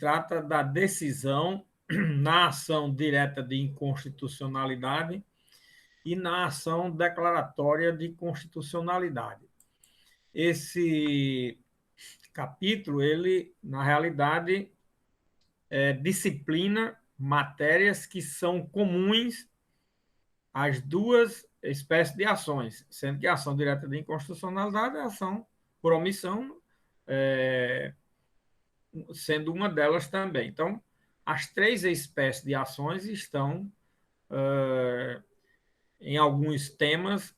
trata da decisão na ação direta de inconstitucionalidade e na ação declaratória de constitucionalidade. Esse capítulo, ele, na realidade, disciplina matérias que são comuns às duas espécies de ações, sendo que a ação direta de inconstitucionalidade é a ação por omissão, sendo uma delas também. Então, as três espécies de ações estão, em alguns temas,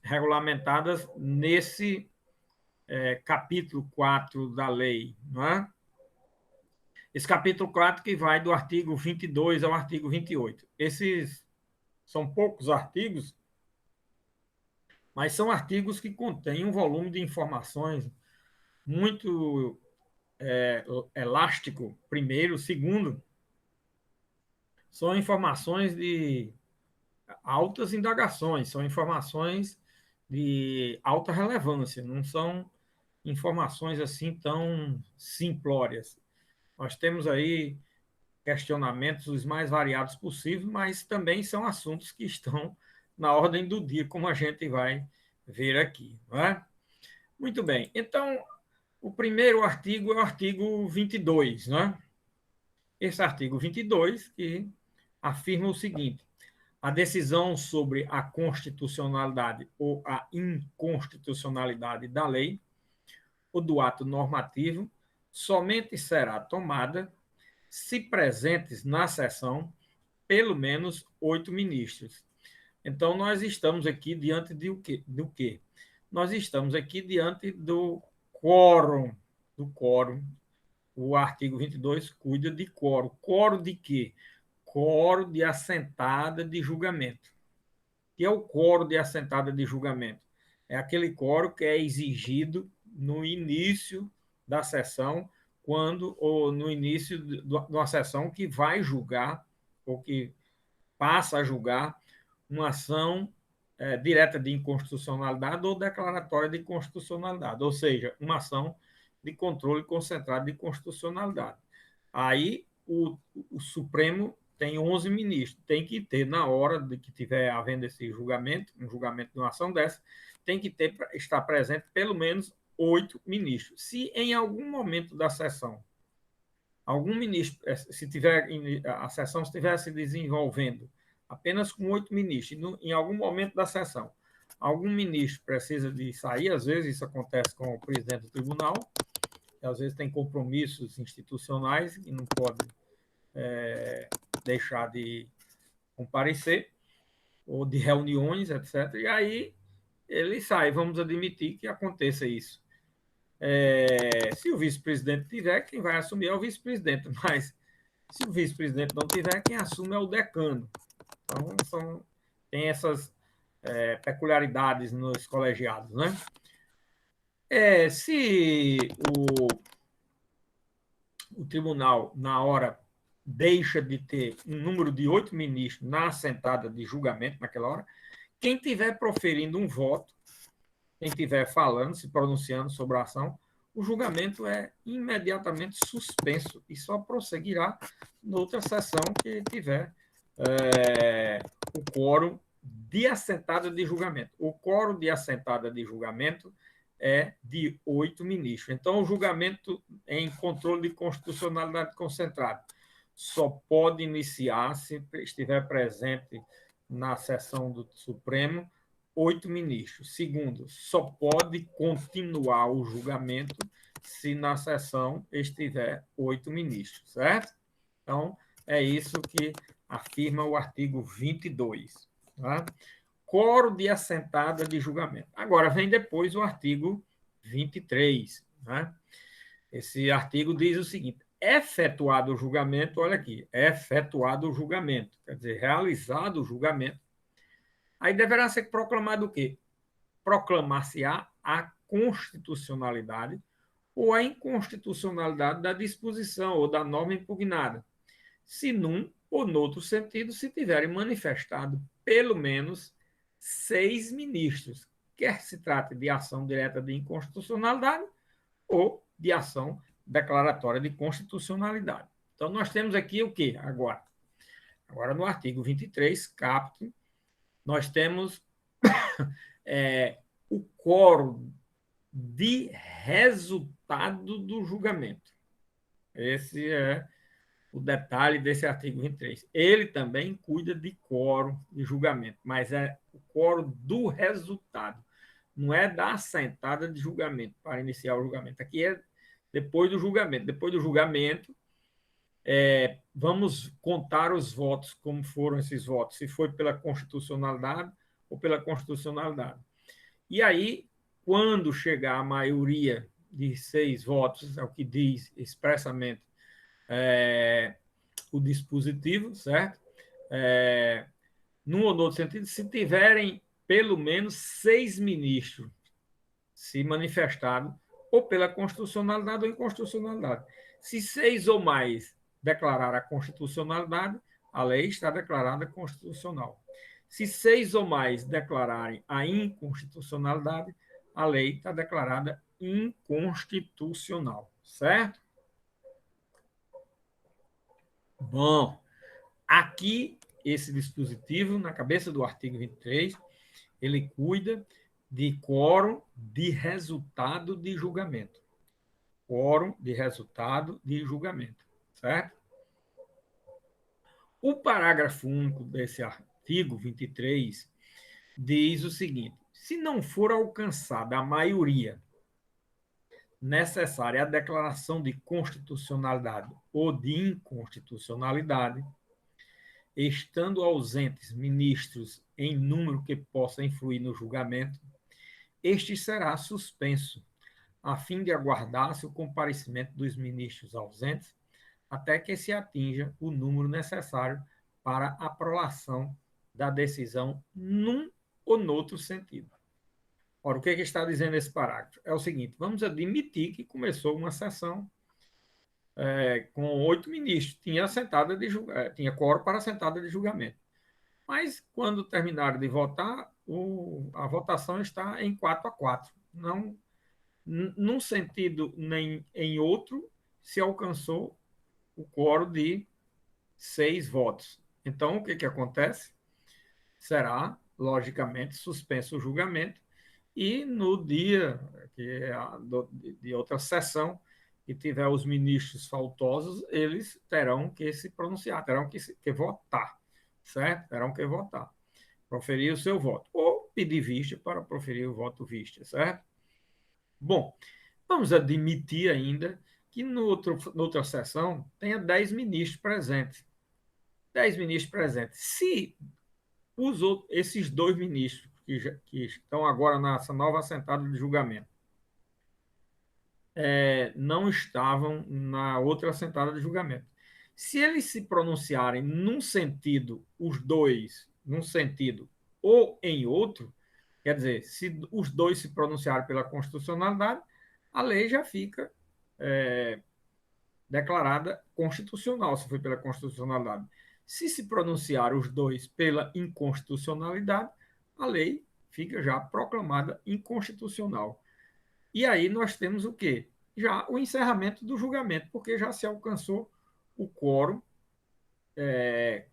regulamentadas nesse capítulo 4 da lei, não é? Esse capítulo 4 que vai do artigo 22 ao artigo 28. Esses são poucos artigos, mas são artigos que contêm um volume de informações muito elástico, primeiro. Segundo, são informações de altas indagações, são informações de alta relevância, não são informações assim tão simplórias. Nós temos aí questionamentos os mais variados possíveis, mas também são assuntos que estão na ordem do dia, como a gente vai ver aqui, não é? Muito bem. Então, o primeiro artigo é o artigo 22, né? Esse artigo 22 que afirma o seguinte: a decisão sobre a constitucionalidade ou a inconstitucionalidade da lei ou do ato normativo somente será tomada se presentes na sessão pelo menos 8 ministros. Então, nós estamos aqui diante de do quê? Nós estamos aqui diante do quórum. Do quórum. O artigo 22 cuida de quórum. Quórum de quê? Quórum de assentada de julgamento. O que é o quórum de assentada de julgamento? É aquele quórum que é exigido no início da sessão, quando, ou no início de uma sessão que vai julgar, ou que passa a julgar, uma ação direta de inconstitucionalidade ou declaratória de constitucionalidade, ou seja, uma ação de controle concentrado de constitucionalidade. Aí o Supremo tem 11 ministros, tem que ter, na hora de que tiver havendo esse julgamento, um julgamento de uma ação dessa, tem que ter, estar presente pelo menos 8 ministros. Se em algum momento da sessão, algum ministro, se tiver, a sessão estiver se desenvolvendo apenas com 8 ministros, em algum momento da sessão, algum ministro precisa de sair, às vezes isso acontece com o presidente do tribunal, que às vezes tem compromissos institucionais e não pode deixar de comparecer, ou de reuniões, etc. E aí ele sai, vamos admitir que aconteça isso. Se o vice-presidente tiver, quem vai assumir é o vice-presidente, mas se o vice-presidente não tiver, quem assume é o decano. Então, tem essas peculiaridades nos colegiados, né? Se o tribunal, na hora, deixa de ter um número de 8 ministros na assentada de julgamento, naquela hora, quem estiver proferindo um voto, quem estiver falando, se pronunciando sobre a ação, o julgamento é imediatamente suspenso e só prosseguirá noutra sessão que tiver o quórum de assentada de julgamento. O quórum de assentada de julgamento é de 8 ministros. Então, o julgamento em controle de constitucionalidade concentrado só pode iniciar se estiver presente na sessão do Supremo 8 ministros. Segundo, só pode continuar o julgamento se na sessão estiver 8 ministros, certo? Então, é isso que afirma o artigo 22. Tá? Quórum de assentada de julgamento. Agora, vem depois o artigo 23. Né? Esse artigo diz o seguinte: efetuado o julgamento, olha aqui, efetuado o julgamento, quer dizer, realizado o julgamento, aí deverá ser proclamado o quê? Proclamar-se-á a constitucionalidade ou a inconstitucionalidade da disposição ou da norma impugnada, se num ou noutro sentido se tiverem manifestado pelo menos 6 ministros, quer se trate de ação direta de inconstitucionalidade ou de ação declaratória de constitucionalidade. Então, nós temos aqui o quê agora? Agora, no artigo 23, caput, nós temos o quórum de resultado do julgamento. Esse é o detalhe desse artigo 23. Ele também cuida de quórum de julgamento, mas é o quórum do resultado, não é da assentada de julgamento para iniciar o julgamento. Aqui é depois do julgamento. Depois do julgamento, vamos contar os votos, como foram esses votos, se foi pela constitucionalidade ou pela constitucionalidade. E aí, quando chegar a maioria de 6 votos, é o que diz expressamente o dispositivo, certo? Num ou no outro sentido, se tiverem pelo menos 6 ministros se manifestado ou pela constitucionalidade ou inconstitucionalidade. Se 6 ou mais declarar a constitucionalidade, a lei está declarada constitucional. Se 6 ou mais declararem a inconstitucionalidade, a lei está declarada inconstitucional, certo? Bom, aqui esse dispositivo, na cabeça do artigo 23, ele cuida de quórum de resultado de julgamento. Quórum de resultado de julgamento, certo? O parágrafo único desse artigo 23 diz o seguinte: se não for alcançada a maioria necessária à declaração de constitucionalidade ou de inconstitucionalidade, estando ausentes ministros em número que possa influir no julgamento, este será suspenso, a fim de aguardar-se o comparecimento dos ministros ausentes, até que se atinja o número necessário para a aprovação da decisão num ou noutro sentido. Ora, o que está dizendo esse parágrafo? É o seguinte: vamos admitir que começou uma sessão com 8 ministros, tinha quórum para a sentada de julgamento. Mas, quando terminaram de votar, a votação está em 4-4. Não, num sentido nem em outro, se alcançou o quórum de 6 votos. Então, o que acontece? Será, logicamente, suspenso o julgamento e no dia de outra sessão que tiver os ministros faltosos, eles terão que se pronunciar, terão que votar, certo? Terão que votar, proferir o seu voto, ou pedir vista para proferir o voto vista, certo? Bom, vamos admitir ainda que noutra sessão tenha 10 ministros presentes. 10 ministros presentes. Se esses 2 ministros que estão agora nessa nova assentada de julgamento não estavam na outra assentada de julgamento. Se eles se pronunciarem num sentido, os dois, num sentido ou em outro, quer dizer, se os dois se pronunciarem pela constitucionalidade, a lei já fica declarada constitucional, se foi pela constitucionalidade. Se pronunciar os dois pela inconstitucionalidade, a lei fica já proclamada inconstitucional. E aí nós temos o quê? Já o encerramento do julgamento, porque já se alcançou o quórum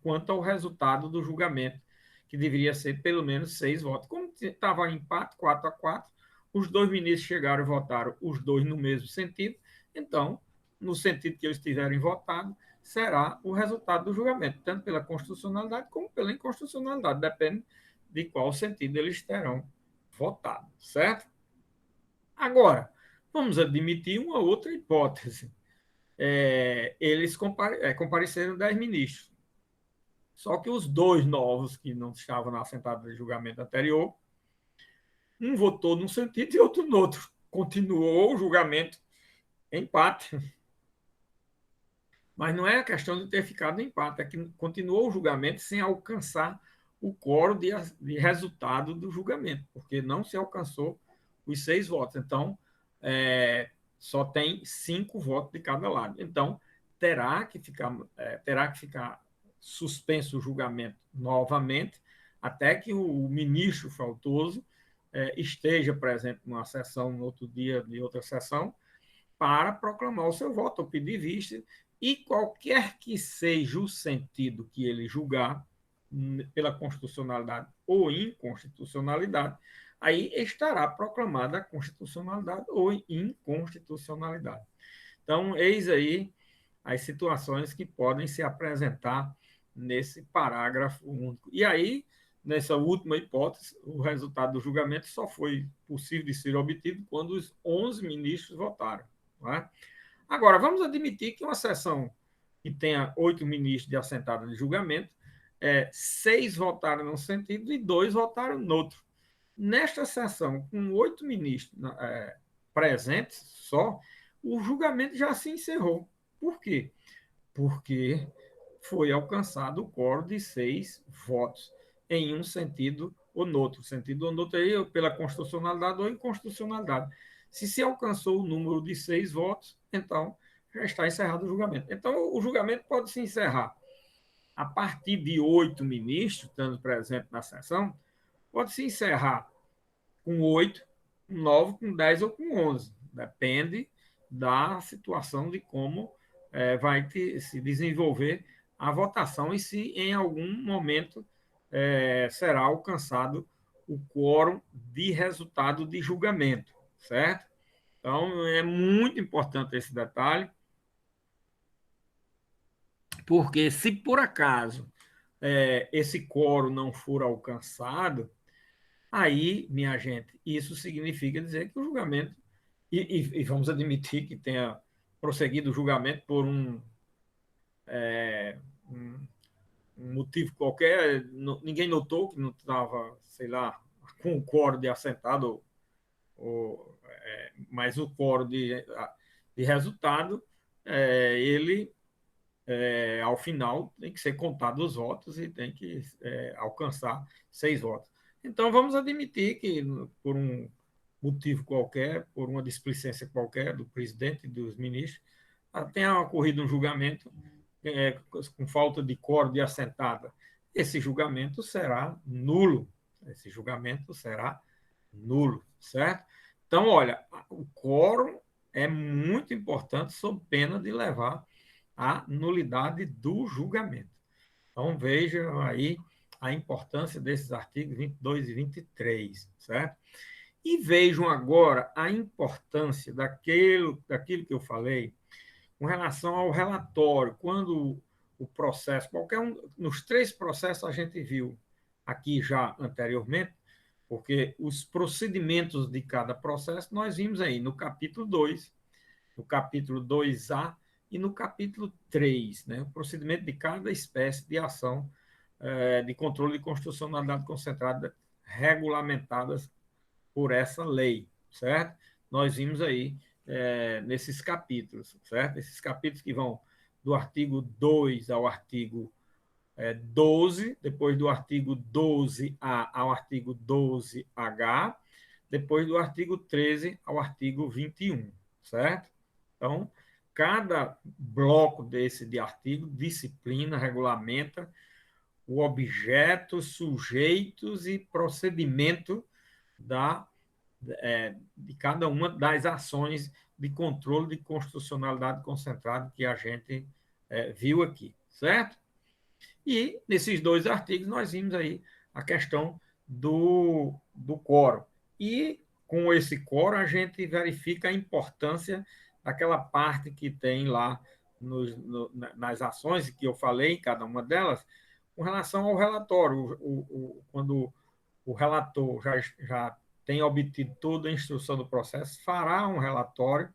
quanto ao resultado do julgamento, que deveria ser pelo menos 6 votos. Como estava em empate, 4-4, os 2 ministros chegaram e votaram os 2 no mesmo sentido, então, no sentido que eles tiverem votado, será o resultado do julgamento, tanto pela constitucionalidade como pela inconstitucionalidade, depende de qual sentido eles terão votado, certo? Agora, vamos admitir uma outra hipótese. Eles compareceram 10 ministros. Só que os 2 novos que não estavam na assentada de julgamento anterior, um votou num sentido e outro no outro. Continuou o julgamento empate. Mas não é a questão de ter ficado empate, é que continuou o julgamento sem alcançar o quórum de resultado do julgamento, porque não se alcançou os 6 votos. Então, só tem 5 votos de cada lado. Então, terá que ficar suspenso o julgamento novamente, até que o ministro faltoso esteja presente numa sessão, no outro dia de outra sessão, para proclamar o seu voto ou pedir vista, e qualquer que seja o sentido que ele julgar, pela constitucionalidade ou inconstitucionalidade, aí estará proclamada a constitucionalidade ou inconstitucionalidade. Então, eis aí as situações que podem se apresentar nesse parágrafo único. E aí, nessa última hipótese, o resultado do julgamento só foi possível de ser obtido quando os 11 ministros votaram. Não é? Agora, vamos admitir que uma sessão que tenha 8 ministros de assentada de julgamento, 6 votaram num sentido e 2 votaram no outro. Nesta sessão, com 8 ministros presentes só, o julgamento já se encerrou. Por quê? Porque foi alcançado o quórum de 6 votos em um sentido ou no outro. Sentido ou no outro aí, pela constitucionalidade ou inconstitucionalidade. Se alcançou o número de 6 votos, então já está encerrado o julgamento. Então, o julgamento pode se encerrar a partir de 8 ministros, estando presentes na sessão, pode se encerrar com 8, com 9, com 10 ou com 11. Depende da situação de como vai se desenvolver a votação e se em algum momento será alcançado o quórum de resultado de julgamento, certo? Então, é muito importante esse detalhe, porque se por acaso esse quórum não for alcançado, aí, minha gente, isso significa dizer que o julgamento, e vamos admitir que tenha prosseguido o julgamento por um, um motivo qualquer, ninguém notou que não estava, sei lá, com o quórum de assentado, mas o quórum de resultado, ele, ao final, tem que ser contado os votos e tem que alcançar 6 votos. Então, vamos admitir que, por um motivo qualquer, por uma displicência qualquer do presidente e dos ministros, tenha ocorrido um julgamento com falta de quórum de assentada. Esse julgamento será nulo. Esse julgamento será nulo, certo? Então, olha, o quórum é muito importante sob pena de levar à nulidade do julgamento. Então, vejam aí a importância desses artigos 22 e 23, certo? E vejam agora a importância daquilo que eu falei com relação ao relatório. Quando o processo, qualquer um, nos 3 processos a gente viu aqui já anteriormente, porque os procedimentos de cada processo nós vimos aí no capítulo 2, no capítulo 2A e no capítulo 3, né? O procedimento de cada espécie de ação de controle de constitucionalidade concentrada regulamentadas por essa lei, certo? Nós vimos aí nesses capítulos, certo? Esses capítulos que vão do artigo 2 ao artigo 12, depois do artigo 12A ao artigo 12H, depois do artigo 13 ao artigo 21, certo? Então, cada bloco desse de artigo disciplina, regulamenta o objeto, sujeitos e procedimento de cada uma das ações de controle de constitucionalidade concentrado que a gente viu aqui, certo? E nesses 2 artigos nós vimos aí a questão do quórum. E com esse quórum a gente verifica a importância daquela parte que tem lá nas ações que eu falei, em cada uma delas, com relação ao relatório. Quando o relator já tem obtido toda a instrução do processo, fará um relatório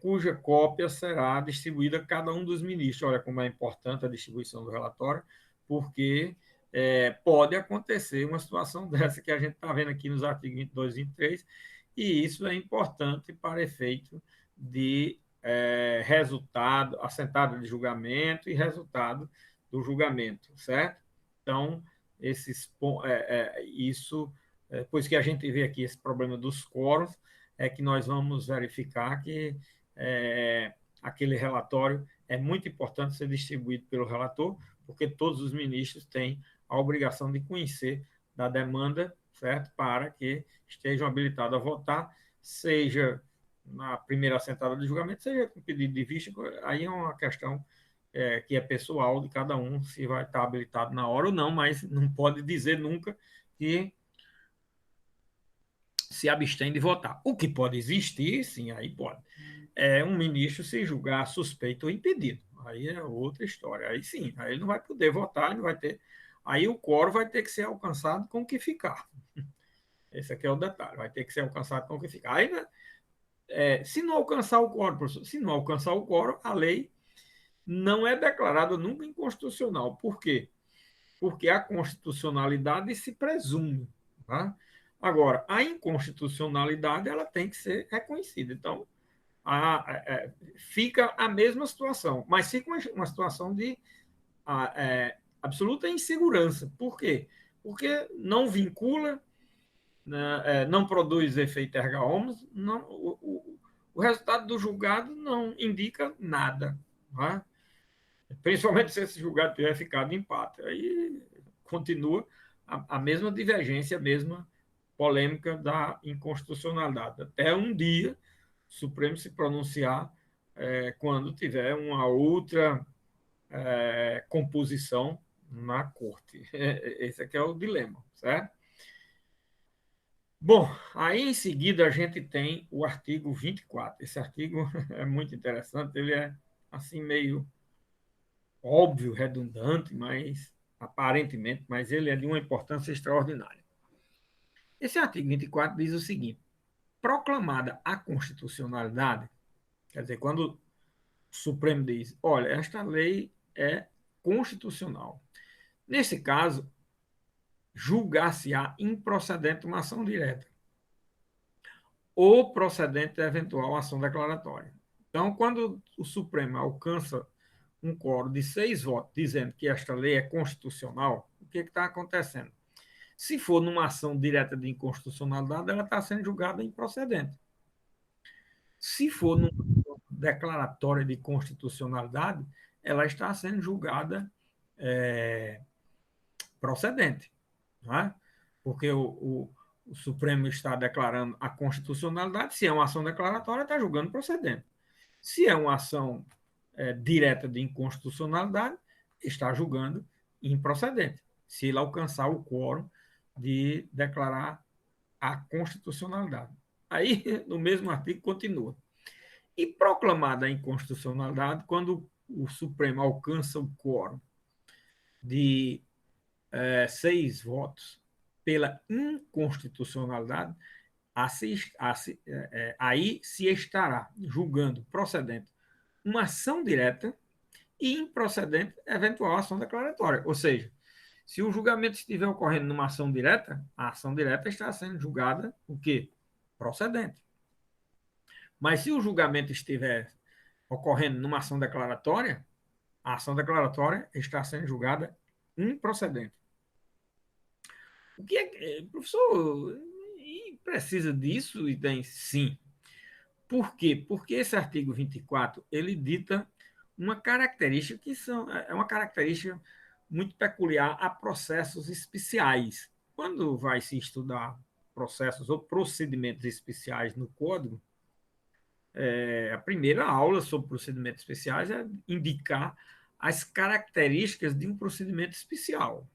cuja cópia será distribuída a cada um dos ministros. Olha como é importante a distribuição do relatório, porque pode acontecer uma situação dessa que a gente está vendo aqui nos artigos 22 e 23, e isso é importante para efeito de resultado, assentado de julgamento e resultado do julgamento, certo? Então, isso, pois que a gente vê aqui esse problema dos quórums, é que nós vamos verificar que aquele relatório é muito importante ser distribuído pelo relator, porque todos os ministros têm a obrigação de conhecer da demanda, certo? Para que estejam habilitados a votar, seja na primeira assentada de julgamento, seja com pedido de vista, aí é uma questão que é pessoal de cada um, se vai estar habilitado na hora ou não, mas não pode dizer nunca que se abstém de votar. O que pode existir, sim, aí pode, é um ministro se julgar suspeito ou impedido. Aí é outra história. Aí sim, aí ele não vai poder votar, ele não vai ter. Aí o quórum vai ter que ser alcançado com o que ficar. Esse aqui é o detalhe, vai ter que ser alcançado com o que ficar. Aí, né, se não alcançar o quórum, professor, se não alcançar o quórum, a lei não é declarada nunca inconstitucional. Por quê? Porque a constitucionalidade se presume. Tá? Agora, a inconstitucionalidade ela tem que ser reconhecida. Então, fica a mesma situação, mas fica uma situação de absoluta insegurança. Por quê? Porque não vincula, né, não produz efeito erga omnes, não, o resultado do julgado não indica nada. Tá? Principalmente se esse julgado tiver ficado em empate. Aí continua a mesma divergência, a mesma polêmica da inconstitucionalidade. Até um dia o Supremo se pronunciar quando tiver uma outra composição na corte. Esse aqui é o dilema, certo? Bom, aí em seguida a gente tem o artigo 24. Esse artigo é muito interessante, ele é assim meio óbvio, redundante, mas aparentemente, mas ele é de uma importância extraordinária. Esse artigo 24 diz o seguinte: proclamada a constitucionalidade, quer dizer, quando o Supremo diz, olha, esta lei é constitucional. Nesse caso, julgar-se-á improcedente uma ação direta ou procedente de eventual ação declaratória. Então, quando o Supremo alcança um quórum de 6 votos dizendo que esta lei é constitucional, o que está acontecendo? Se for numa ação direta de inconstitucionalidade, ela está sendo julgada improcedente. Se for numa declaratória de constitucionalidade, ela está sendo julgada procedente. Não é? Porque o Supremo está declarando a constitucionalidade, se é uma ação declaratória, está julgando procedente. Se é uma ação direta de inconstitucionalidade, está julgando improcedente, se ele alcançar o quórum de declarar a constitucionalidade. Aí, no mesmo artigo, continua. E proclamada a inconstitucionalidade, quando o Supremo alcança o quórum de 6 votos pela inconstitucionalidade, aí se estará julgando procedente uma ação direta e improcedente eventual ação declaratória. Ou seja, se o julgamento estiver ocorrendo numa ação direta, a ação direta está sendo julgada o quê? Procedente. Mas se o julgamento estiver ocorrendo numa ação declaratória, a ação declaratória está sendo julgada improcedente. O que é, professor, precisa disso? E tem sim. Por quê? Porque esse artigo 24, ele dita uma característica é uma característica muito peculiar a processos especiais. Quando vai se estudar processos ou procedimentos especiais no código, a primeira aula sobre procedimentos especiais é indicar as características de um procedimento especial.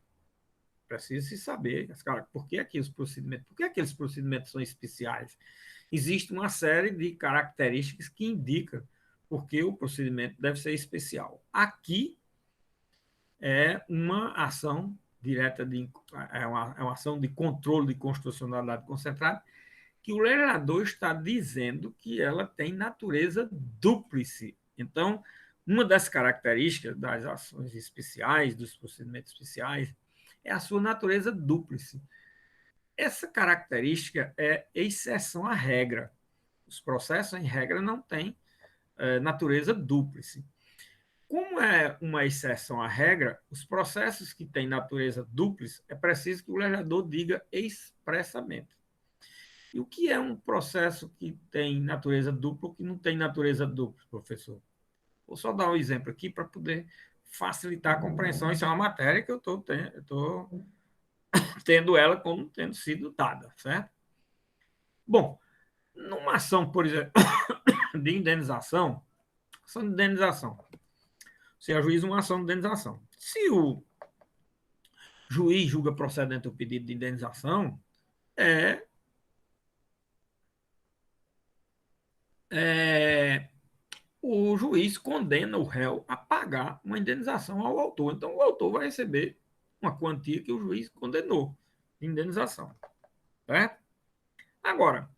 Precisa-se saber por que aqueles procedimentos, por que aqueles procedimentos são especiais. Existe uma série de características que indicam por que o procedimento deve ser especial. Aqui é uma ação direta, é uma ação de controle de constitucionalidade concentrada, que o legislador está dizendo que ela tem natureza dúplice. Então, uma das características das ações especiais, dos procedimentos especiais, é a sua natureza dúplice. Essa característica é exceção à regra. Os processos, em regra, não têm natureza dúplice. Como é uma exceção à regra, os processos que têm natureza dúplice, é preciso que o legislador diga expressamente. E o que é um processo que tem natureza dupla ou que não tem natureza dupla, professor? Vou só dar um exemplo aqui para poder facilitar a compreensão. Isso é uma matéria que eu estou tendo ela como tendo sido dada, certo? Bom, Numa ação, por exemplo, de indenização, ação de indenização, você ajuiza uma ação de indenização. Se o juiz julga procedente o pedido de indenização, é, é o juiz condena o réu a pagar uma indenização ao autor. Então, o autor vai receber uma quantia que o juiz condenou de indenização. Certo? Agora,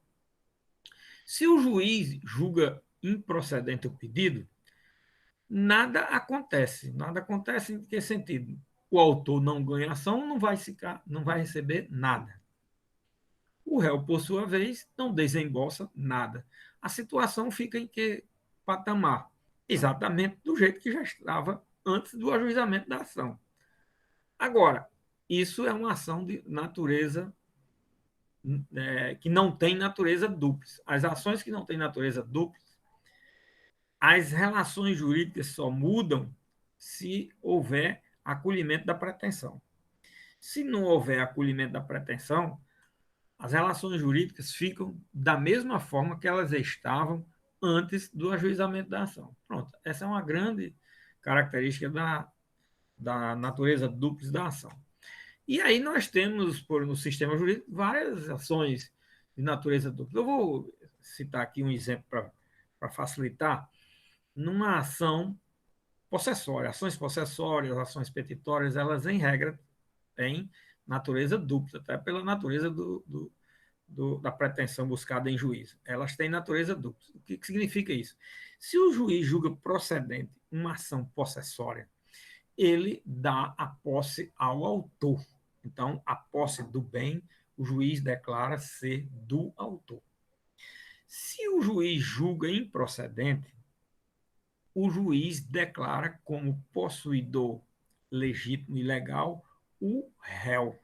se o juiz julga improcedente o pedido, nada acontece. Nada acontece em que sentido? O autor não ganha ação, não vai receber nada. O réu, por sua vez, não desembolsa nada. A situação fica em que patamar? Exatamente do jeito que já estava antes do ajuizamento da ação. Agora, isso é uma ação de natureza que não tem natureza dupla. As ações que não têm natureza dupla, as relações jurídicas só mudam se houver acolhimento da pretensão. Se não houver acolhimento da pretensão, as relações jurídicas ficam da mesma forma que elas estavam antes do ajuizamento da ação. Pronto, essa é uma grande característica da natureza dupla da ação. E aí nós temos, no sistema jurídico, várias ações de natureza dupla. Eu vou citar aqui um exemplo para facilitar. Numa ação possessória, ações possessórias, ações petitórias, elas, em regra, têm natureza dupla, até pela natureza da pretensão buscada em juízo. Elas têm natureza dupla. O que significa isso? Se o juiz julga procedente uma ação possessória, ele dá a posse ao autor. Então, a posse do bem, o juiz declara ser do autor. Se o juiz julga improcedente, o juiz declara como possuidor legítimo e legal o réu.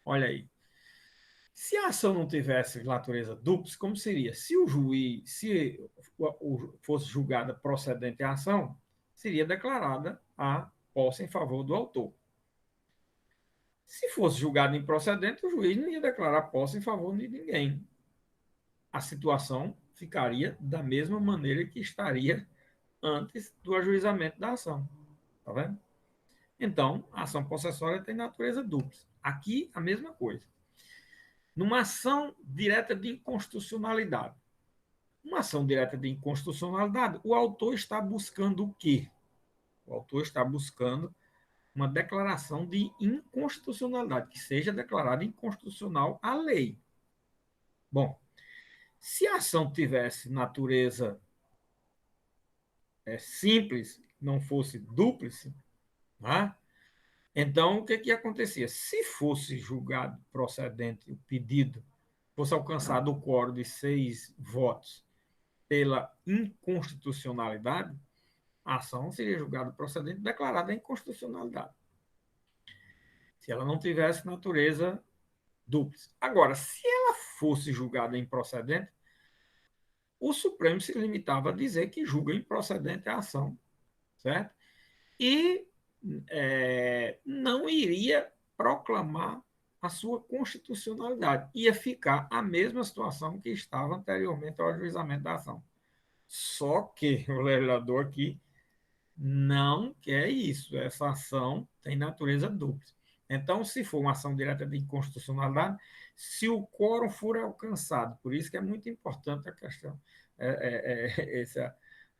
Olha aí. Se a ação não tivesse natureza dupla, como seria? Se o juiz, se fosse julgada procedente a ação, seria declarada a posse em favor do autor. Se fosse julgado improcedente, o juiz não ia declarar posse em favor de ninguém. A situação ficaria da mesma maneira que estaria antes do ajuizamento da ação. Tá vendo? Então, a ação possessória tem natureza dupla. Aqui, a mesma coisa. Numa ação direta de inconstitucionalidade. Uma ação direta de inconstitucionalidade, o autor está buscando o quê? O autor está buscando uma declaração de inconstitucionalidade, que seja declarada inconstitucional a lei. Bom, se a ação tivesse natureza simples, não fosse dúplice, né? Então o que acontecia? Se fosse julgado procedente o pedido, fosse alcançado o quórum de 6 votos pela inconstitucionalidade, a ação seria julgada procedente e declarada inconstitucionalidade. Se ela não tivesse natureza dupla. Agora, se ela fosse julgada improcedente, o Supremo se limitava a dizer que julga improcedente a ação, certo? E não iria proclamar a sua constitucionalidade. Ia ficar a mesma situação que estava anteriormente ao ajuizamento da ação. Só que o legislador aqui não quer isso. Essa ação tem natureza dupla. Então, se for uma ação direta de inconstitucionalidade, se o quórum for alcançado, por isso que é muito importante a questão,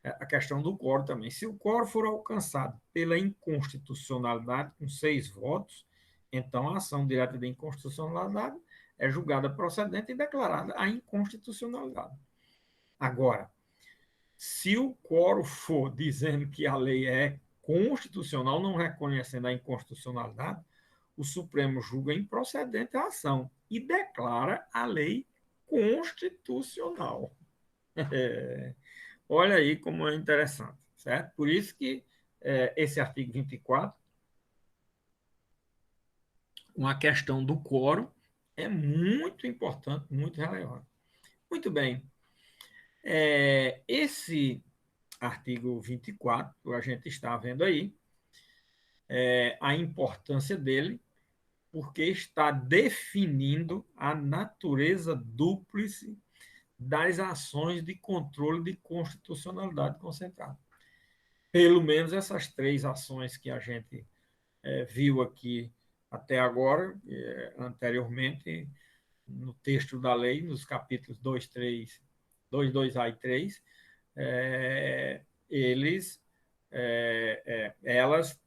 a questão do quórum também. Se o quórum for alcançado pela inconstitucionalidade, com 6 votos, então a ação direta de inconstitucionalidade é julgada procedente e declarada a inconstitucionalidade. Agora, se o quórum for dizendo que a lei é constitucional, não reconhecendo a inconstitucionalidade, o Supremo julga improcedente a ação e declara a lei constitucional. Olha aí como é interessante, certo? Por isso que esse artigo 24, uma questão do quórum, é muito importante, muito relevante. Muito bem. Esse artigo 24, a gente está vendo aí, a importância dele, porque está definindo a natureza dúplice das ações de controle de constitucionalidade concentrada. Pelo menos essas três ações que a gente viu aqui até agora, anteriormente, no texto da lei, nos capítulos 2, 3, 2, 2A e 3, elas,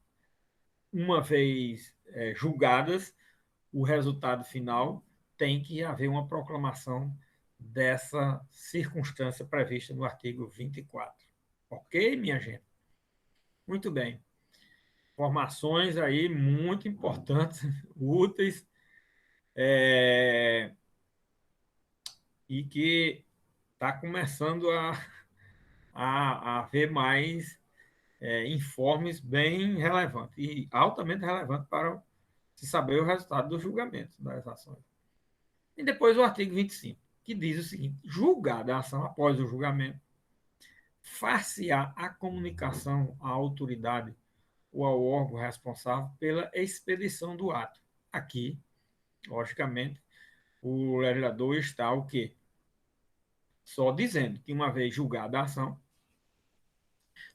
uma vez julgadas, o resultado final tem que haver uma proclamação dessa circunstância prevista no artigo 24. Ok, minha gente? Muito bem. Informações aí muito importantes, úteis, e que está começando a haver mais informes bem relevantes e altamente relevantes para se saber o resultado do julgamento das ações. E depois o artigo 25, que diz o seguinte: julgada a ação após o julgamento, far-se-á a comunicação à autoridade ou ao órgão responsável pela expedição do ato. Aqui, logicamente, o legislador está o quê? Só dizendo que, uma vez julgada a ação,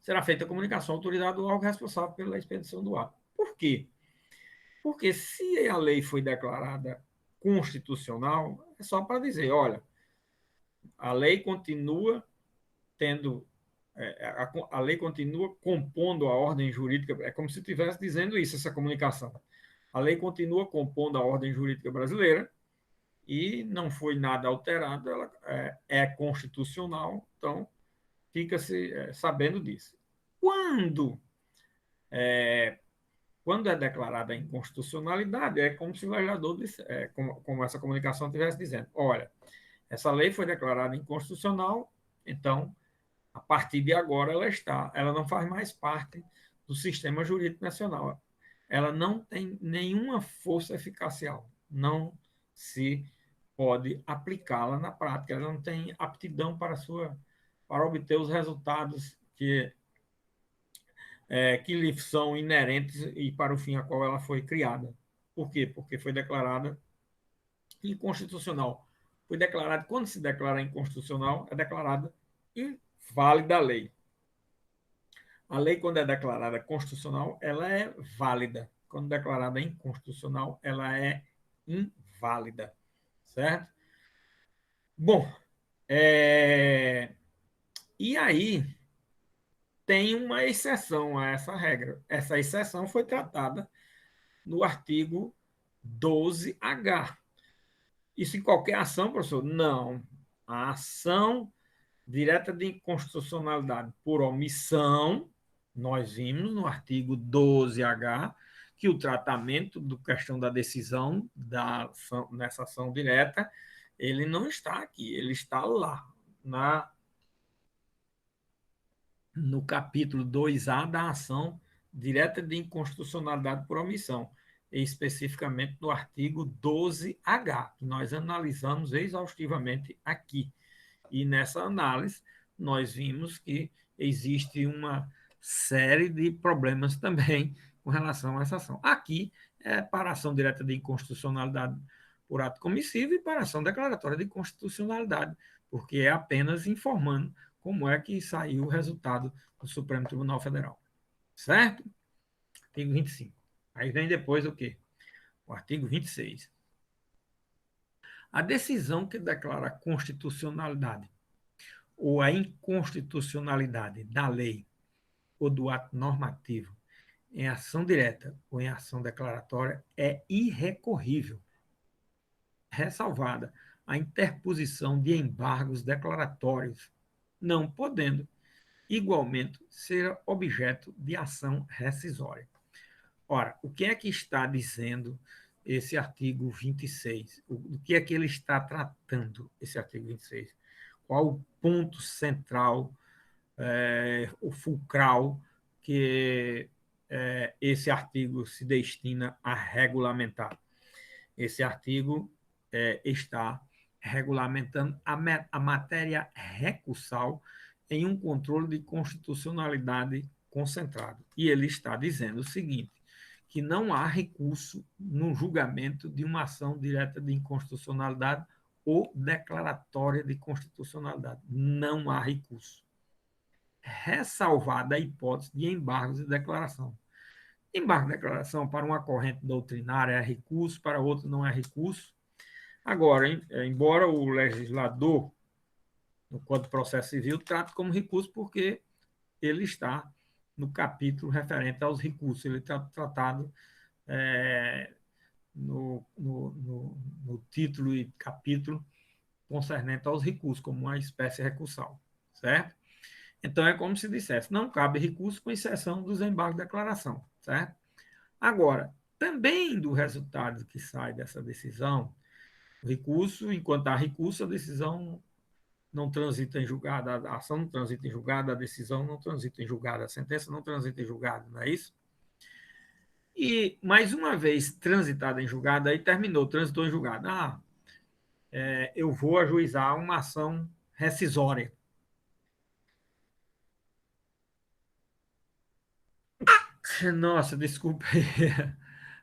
será feita a comunicação à autoridade ou órgão responsável pela expedição do ato. Por quê? Porque se a lei foi declarada constitucional, é só para dizer, olha, a lei continua tendo, a lei continua compondo a ordem jurídica, é como se estivesse dizendo isso, essa comunicação. A lei continua compondo a ordem jurídica brasileira e não foi nada alterado, ela é constitucional, então fica-se sabendo disso. Quando quando é declarada a inconstitucionalidade, é como se o legislador disse, como essa comunicação estivesse dizendo, olha, essa lei foi declarada inconstitucional, então, a partir de agora ela não faz mais parte do sistema jurídico nacional. Ela não tem nenhuma força eficacial, não se pode aplicá-la na prática, ela não tem aptidão para obter os resultados que lhe são inerentes e para o fim a qual ela foi criada. Por quê? Porque foi declarada inconstitucional. Foi declarado, quando se declara inconstitucional, é declarada inválida a lei. A lei, quando é declarada constitucional, ela é válida. Quando declarada inconstitucional, ela é inválida. Certo? Bom, e aí tem uma exceção a essa regra. Essa exceção foi tratada no artigo 12H. Isso em qualquer ação, professor? Não. A ação direta de inconstitucionalidade por omissão, nós vimos no artigo 12H que o tratamento da questão da decisão nessa ação direta, ele não está aqui, ele está lá, no capítulo 2A da ação direta de inconstitucionalidade por omissão, especificamente no artigo 12H, que nós analisamos exaustivamente aqui. E nessa análise, nós vimos que existe uma série de problemas também com relação a essa ação. Aqui é para ação direta de inconstitucionalidade por ato comissivo e para ação declaratória de constitucionalidade, porque é apenas informando como é que saiu o resultado do Supremo Tribunal Federal. Certo? Artigo 25. Aí vem depois o quê? O artigo 26. A decisão que declara a constitucionalidade ou a inconstitucionalidade da lei ou do ato normativo em ação direta ou em ação declaratória é irrecorrível, ressalvada a interposição de embargos declaratórios, não podendo igualmente ser objeto de ação rescisória. Ora, o que é que está dizendo esse artigo 26? O que é que ele está tratando, esse artigo 26? Qual o ponto central, o fulcral, que esse artigo se destina a regulamentar? Esse artigo está regulamentando a matéria recursal em um controle de constitucionalidade concentrado. E ele está dizendo o seguinte, que não há recurso no julgamento de uma ação direta de inconstitucionalidade ou declaratória de constitucionalidade. Não há recurso. Ressalvada a hipótese de embargos de declaração. Embargo de declaração para uma corrente doutrinária é recurso, para outra não é recurso. Agora, embora o legislador, no Código de Processo Civil, trate como recurso porque ele está no capítulo referente aos recursos, ele está tratado no título e capítulo concernente aos recursos, como uma espécie recursal, certo? Então, é como se dissesse, não cabe recurso com exceção dos embargos de declaração, certo? Agora, também do resultado que sai dessa decisão, o recurso, enquanto há recurso, a decisão não transita em julgado, a ação não transita em julgado, a decisão não transita em julgado, a sentença não transita em julgado, não é isso? E, mais uma vez transitada em julgado, aí terminou, transitou em julgado. Eu vou ajuizar uma ação rescisória. Nossa, desculpa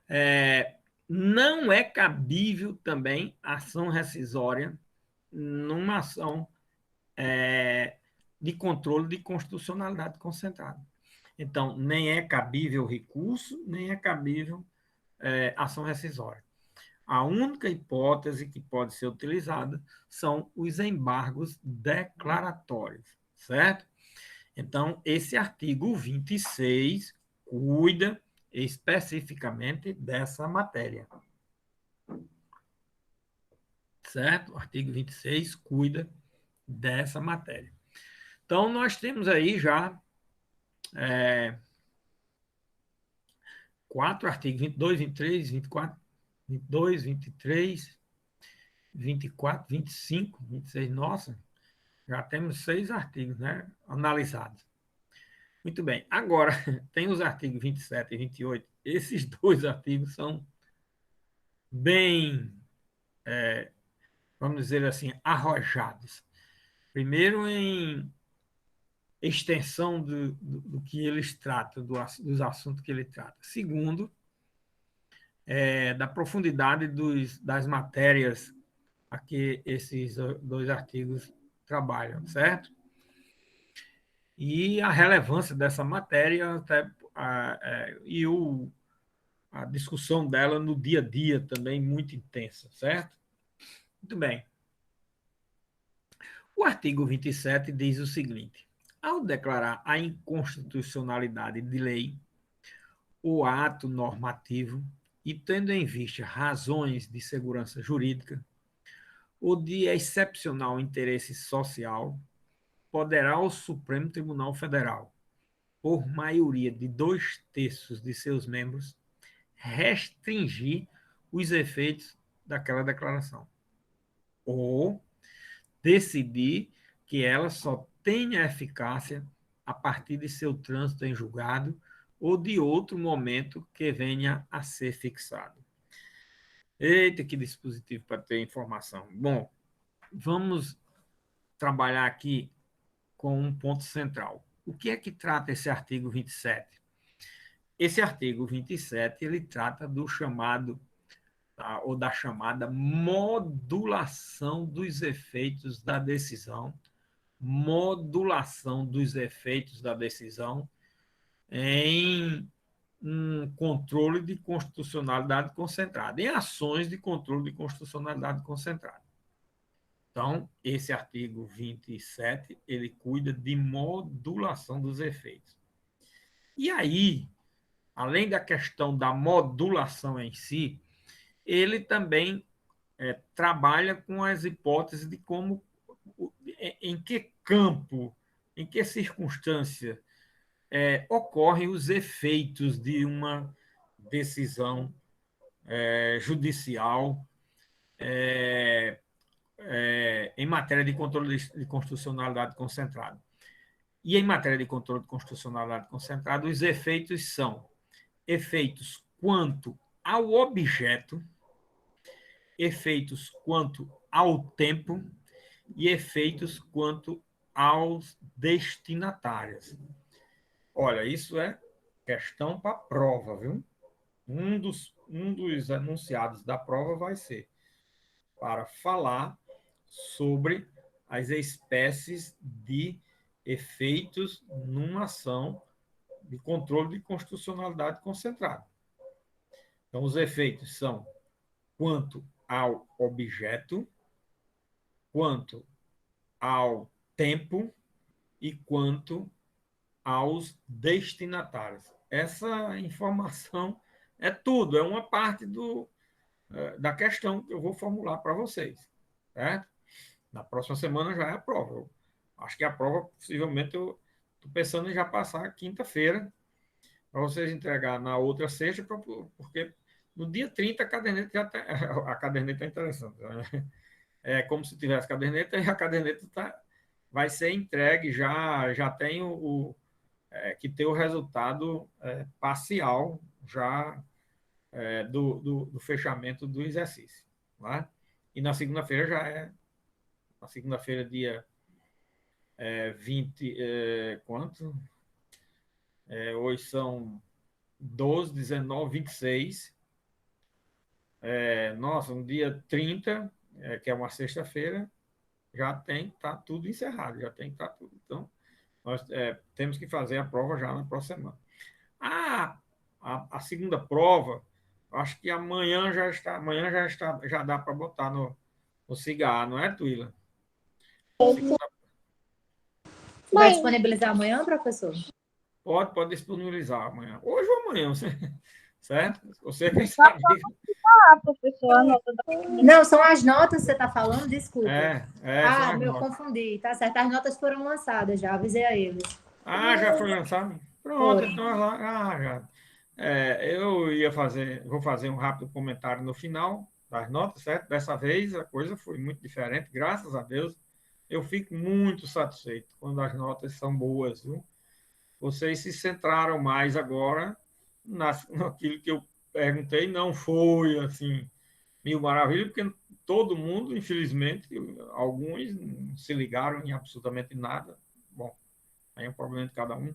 aí. Não é cabível também ação rescisória numa ação de controle de constitucionalidade concentrada. Então, nem é cabível recurso, nem é cabível ação rescisória. A única hipótese que pode ser utilizada são os embargos declaratórios, certo? Então, esse artigo 26 cuida especificamente dessa matéria, certo? O artigo 26 cuida dessa matéria. Então, nós temos aí já quatro artigos, 22, 23, 24, 22, 23, 24, 25, 26. Nossa, já temos 6 artigos, né, analisados. Muito bem. Agora, tem os artigos 27 e 28. Esses 2 artigos são bem, vamos dizer assim, arrojados. Primeiro, em extensão do que eles tratam, dos assuntos que ele trata. Segundo, da profundidade das matérias a que esses 2 artigos trabalham, certo? E a relevância dessa matéria até, e a discussão dela no dia a dia também muito intensa, certo? Muito bem. O artigo 27 diz o seguinte: ao declarar a inconstitucionalidade de lei ou ato normativo e tendo em vista razões de segurança jurídica ou de excepcional interesse social, poderá o Supremo Tribunal Federal, por maioria de 2/3 de seus membros, restringir os efeitos daquela declaração ou decidir que ela só tenha eficácia a partir de seu trânsito em julgado ou de outro momento que venha a ser fixado. Eita, que dispositivo para ter informação. Bom, vamos trabalhar aqui com um ponto central. O que é que trata esse artigo 27? Esse artigo 27, ele trata do chamado, ou da chamada modulação dos efeitos da decisão, modulação dos efeitos da decisão em um controle de constitucionalidade concentrada, em ações de controle de constitucionalidade concentrada. Então, esse artigo 27, ele cuida de modulação dos efeitos. E aí, além da questão da modulação em si, ele também trabalha com as hipóteses de como, em que campo, em que circunstância ocorrem os efeitos de uma decisão judicial em matéria de controle de constitucionalidade concentrado. E em matéria de controle de constitucionalidade concentrado, os efeitos são efeitos quanto ao objeto, efeitos quanto ao tempo e efeitos quanto aos destinatários. Olha, isso é questão para prova, viu? um dos enunciados da prova vai ser para falar sobre as espécies de efeitos numa ação de controle de constitucionalidade concentrada. Então, os efeitos são quanto ao objeto, quanto ao tempo e quanto aos destinatários. Essa informação é tudo, é uma parte da questão que eu vou formular para vocês. Certo? Na próxima semana já é a prova. Eu acho que a prova, possivelmente, eu estou pensando em já passar quinta-feira, para vocês entregar na outra sexta, porque no dia 30 a caderneta já está. A caderneta é interessante. Né? É como se tivesse caderneta e a caderneta vai ser entregue, já tem que ter o resultado parcial já do fechamento do exercício. Né? E na segunda-feira na segunda-feira, dia 20, quanto? Hoje são 12, 19, 26. Nossa, no dia 30, que é uma sexta-feira, já tem que estar tudo encerrado, já tem que estar tudo. Então, nós temos que fazer a prova já na próxima semana. A segunda prova, acho que amanhã já dá para botar no cigarro, não é, Tuila? Segunda... Vai disponibilizar amanhã, professor? Pode disponibilizar amanhã. Hoje ou amanhã, certo? Você quem sabe. Professor, Não, são as notas que você está falando, desculpa. São as notas. Confundi, tá certo. As notas foram lançadas já, avisei a eles. Já foi lançado? Pronto, então lá. Já. Vou fazer um rápido comentário no final das notas, certo? Dessa vez a coisa foi muito diferente, graças a Deus. Eu fico muito satisfeito quando as notas são boas, viu? Vocês se centraram mais agora naquilo que eu perguntei, não foi assim, mil maravilhas, porque todo mundo, infelizmente, alguns não se ligaram em absolutamente nada. Bom, aí é um problema de cada um.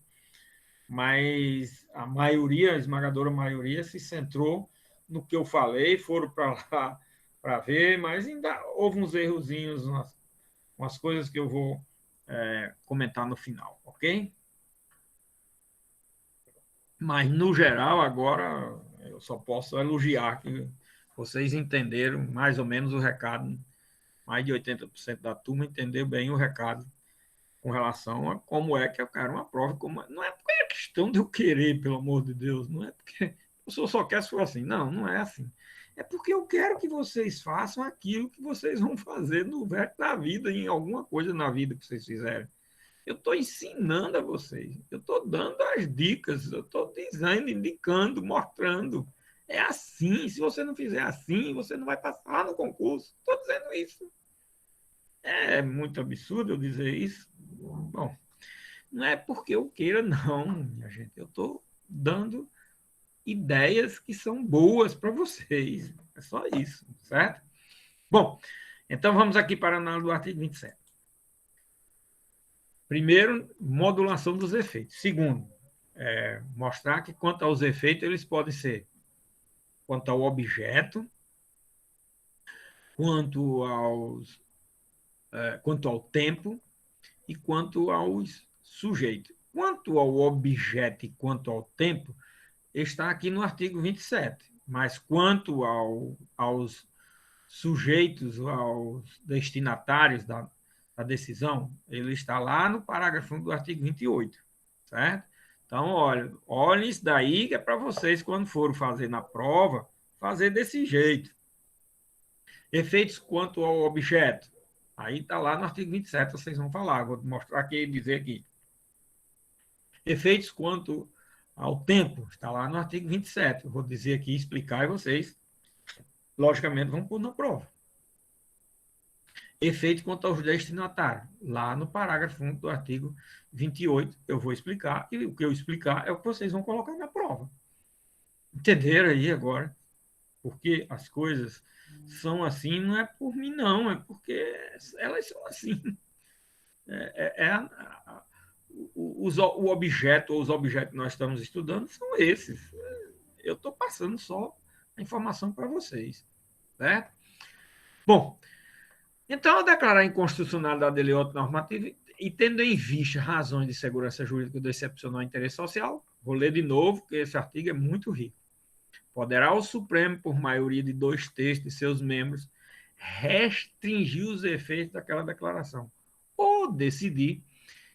Mas a maioria, a esmagadora maioria, se centrou no que eu falei, foram para lá para ver, mas ainda houve uns errozinhos, umas coisas que eu vou comentar no final, ok? Mas, no geral, agora eu só posso elogiar que vocês entenderam mais ou menos o recado. Mais de 80% da turma entendeu bem o recado com relação a como é que eu quero uma prova. Não é porque é questão de eu querer, pelo amor de Deus. Não é porque eu só quer se for assim. Não, não é assim. É porque eu quero que vocês façam aquilo que vocês vão fazer no resto da vida, em alguma coisa na vida que vocês fizerem. Eu estou ensinando a vocês, eu estou dando as dicas, eu estou dizendo, indicando, mostrando. É assim, se você não fizer assim, você não vai passar no concurso. Estou dizendo isso. É muito absurdo eu dizer isso. Bom, não é porque eu queira, não, minha gente. Eu estou dando ideias que são boas para vocês. É só isso, certo? Bom, então vamos aqui para a análise do artigo 27. Primeiro, modulação dos efeitos. Segundo, mostrar que quanto aos efeitos, eles podem ser quanto ao objeto, quanto ao tempo e quanto aos sujeitos. Quanto ao objeto e quanto ao tempo, está aqui no artigo 27, mas quanto aos sujeitos, aos destinatários da decisão, ele está lá no parágrafo 1 do artigo 28, certo? Então, olha isso daí que é para vocês, quando forem fazer na prova, fazer desse jeito. Efeitos quanto ao objeto. Aí está lá no artigo 27, vocês vão falar. Vou mostrar aqui e dizer aqui. Efeitos quanto ao tempo. Está lá no artigo 27. Eu vou dizer aqui, explicar e vocês, logicamente, vão pôr na prova. Efeito quanto aos destinatários. Lá no parágrafo 1 do artigo 28, eu vou explicar, e o que eu explicar é o que vocês vão colocar na prova. Entenderam aí agora? Porque as coisas são assim, não é por mim, não, é porque elas são assim. O objeto ou os objetos que nós estamos estudando são esses. Eu estou passando só a informação para vocês. Certo? Bom, então, ao declarar a inconstitucionalidade de lei normativa e tendo em vista razões de segurança jurídica do excepcional interesse social, vou ler de novo, porque esse artigo é muito rico. Poderá o Supremo, por maioria de 2/3 de seus membros, restringir os efeitos daquela declaração ou decidir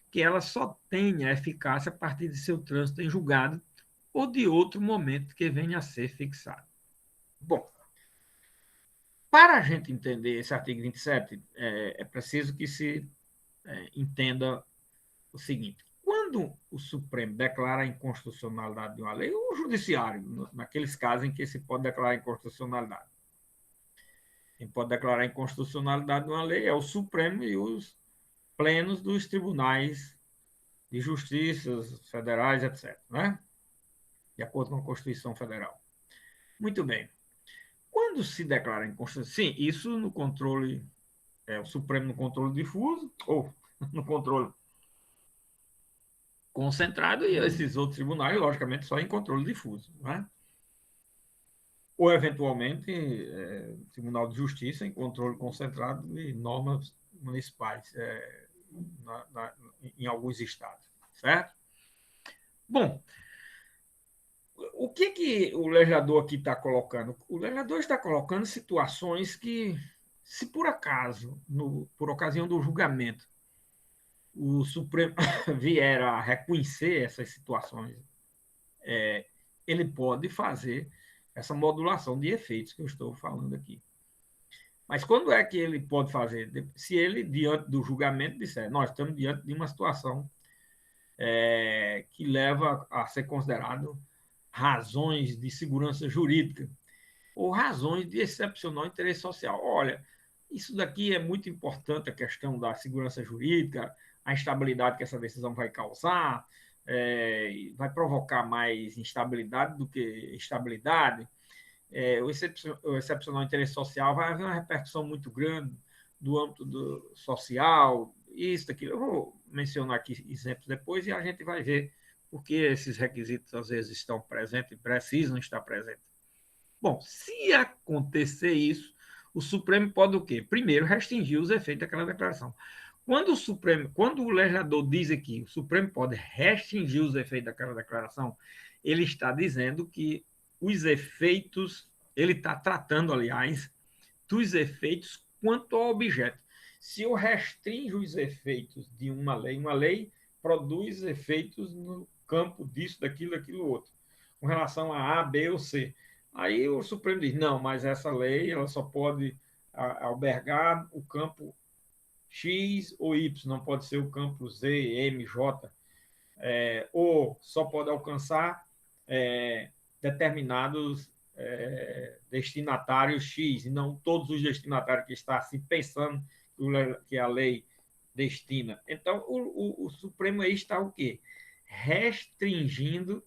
que ela só tenha eficácia a partir de seu trânsito em julgado ou de outro momento que venha a ser fixado. Bom, para a gente entender esse artigo 27, é preciso que se entenda o seguinte: quando o Supremo declara a inconstitucionalidade de uma lei, ou o Judiciário, naqueles casos em que se pode declarar a inconstitucionalidade, quem pode declarar a inconstitucionalidade de uma lei é o Supremo e os plenos dos tribunais de justiça federais, etc., né? De acordo com a Constituição Federal. Muito bem. Quando se declara inconstitucional, sim, isso no controle, o Supremo no controle difuso, ou no controle concentrado, e esses outros tribunais, logicamente, só em controle difuso, né? Ou, eventualmente, Tribunal de Justiça em controle concentrado de normas municipais em alguns estados, certo? Bom, o que o legislador aqui está colocando? O legislador está colocando situações que, se por acaso, por ocasião do julgamento, o Supremo vier a reconhecer essas situações, ele pode fazer essa modulação de efeitos que eu estou falando aqui. Mas quando é que ele pode fazer? Se ele, diante do julgamento, disser: nós estamos diante de uma situação que leva a ser considerado razões de segurança jurídica ou razões de excepcional interesse social. Olha, isso daqui é muito importante, a questão da segurança jurídica, a instabilidade que essa decisão vai causar, vai provocar mais instabilidade do que estabilidade. O excepcional interesse social vai haver uma repercussão muito grande do âmbito social, isso, aquilo. Eu vou mencionar aqui exemplos depois e a gente vai ver porque esses requisitos às vezes estão presentes e precisam estar presentes. Bom, se acontecer isso, o Supremo pode o quê? Primeiro, restringir os efeitos daquela declaração. Quando o legislador diz aqui, o Supremo pode restringir os efeitos daquela declaração, ele está dizendo que os efeitos, ele está tratando, aliás, dos efeitos quanto ao objeto. Se eu restringo os efeitos de uma lei produz efeitos no campo disso, daquilo outro, com relação a A, B ou C. Aí o Supremo diz: não, mas essa lei ela só pode albergar o campo X ou Y, não pode ser o campo Z, M, J, ou só pode alcançar determinados destinatários X, e não todos os destinatários que está se pensando que a lei destina. Então, o Supremo aí está o quê? Restringindo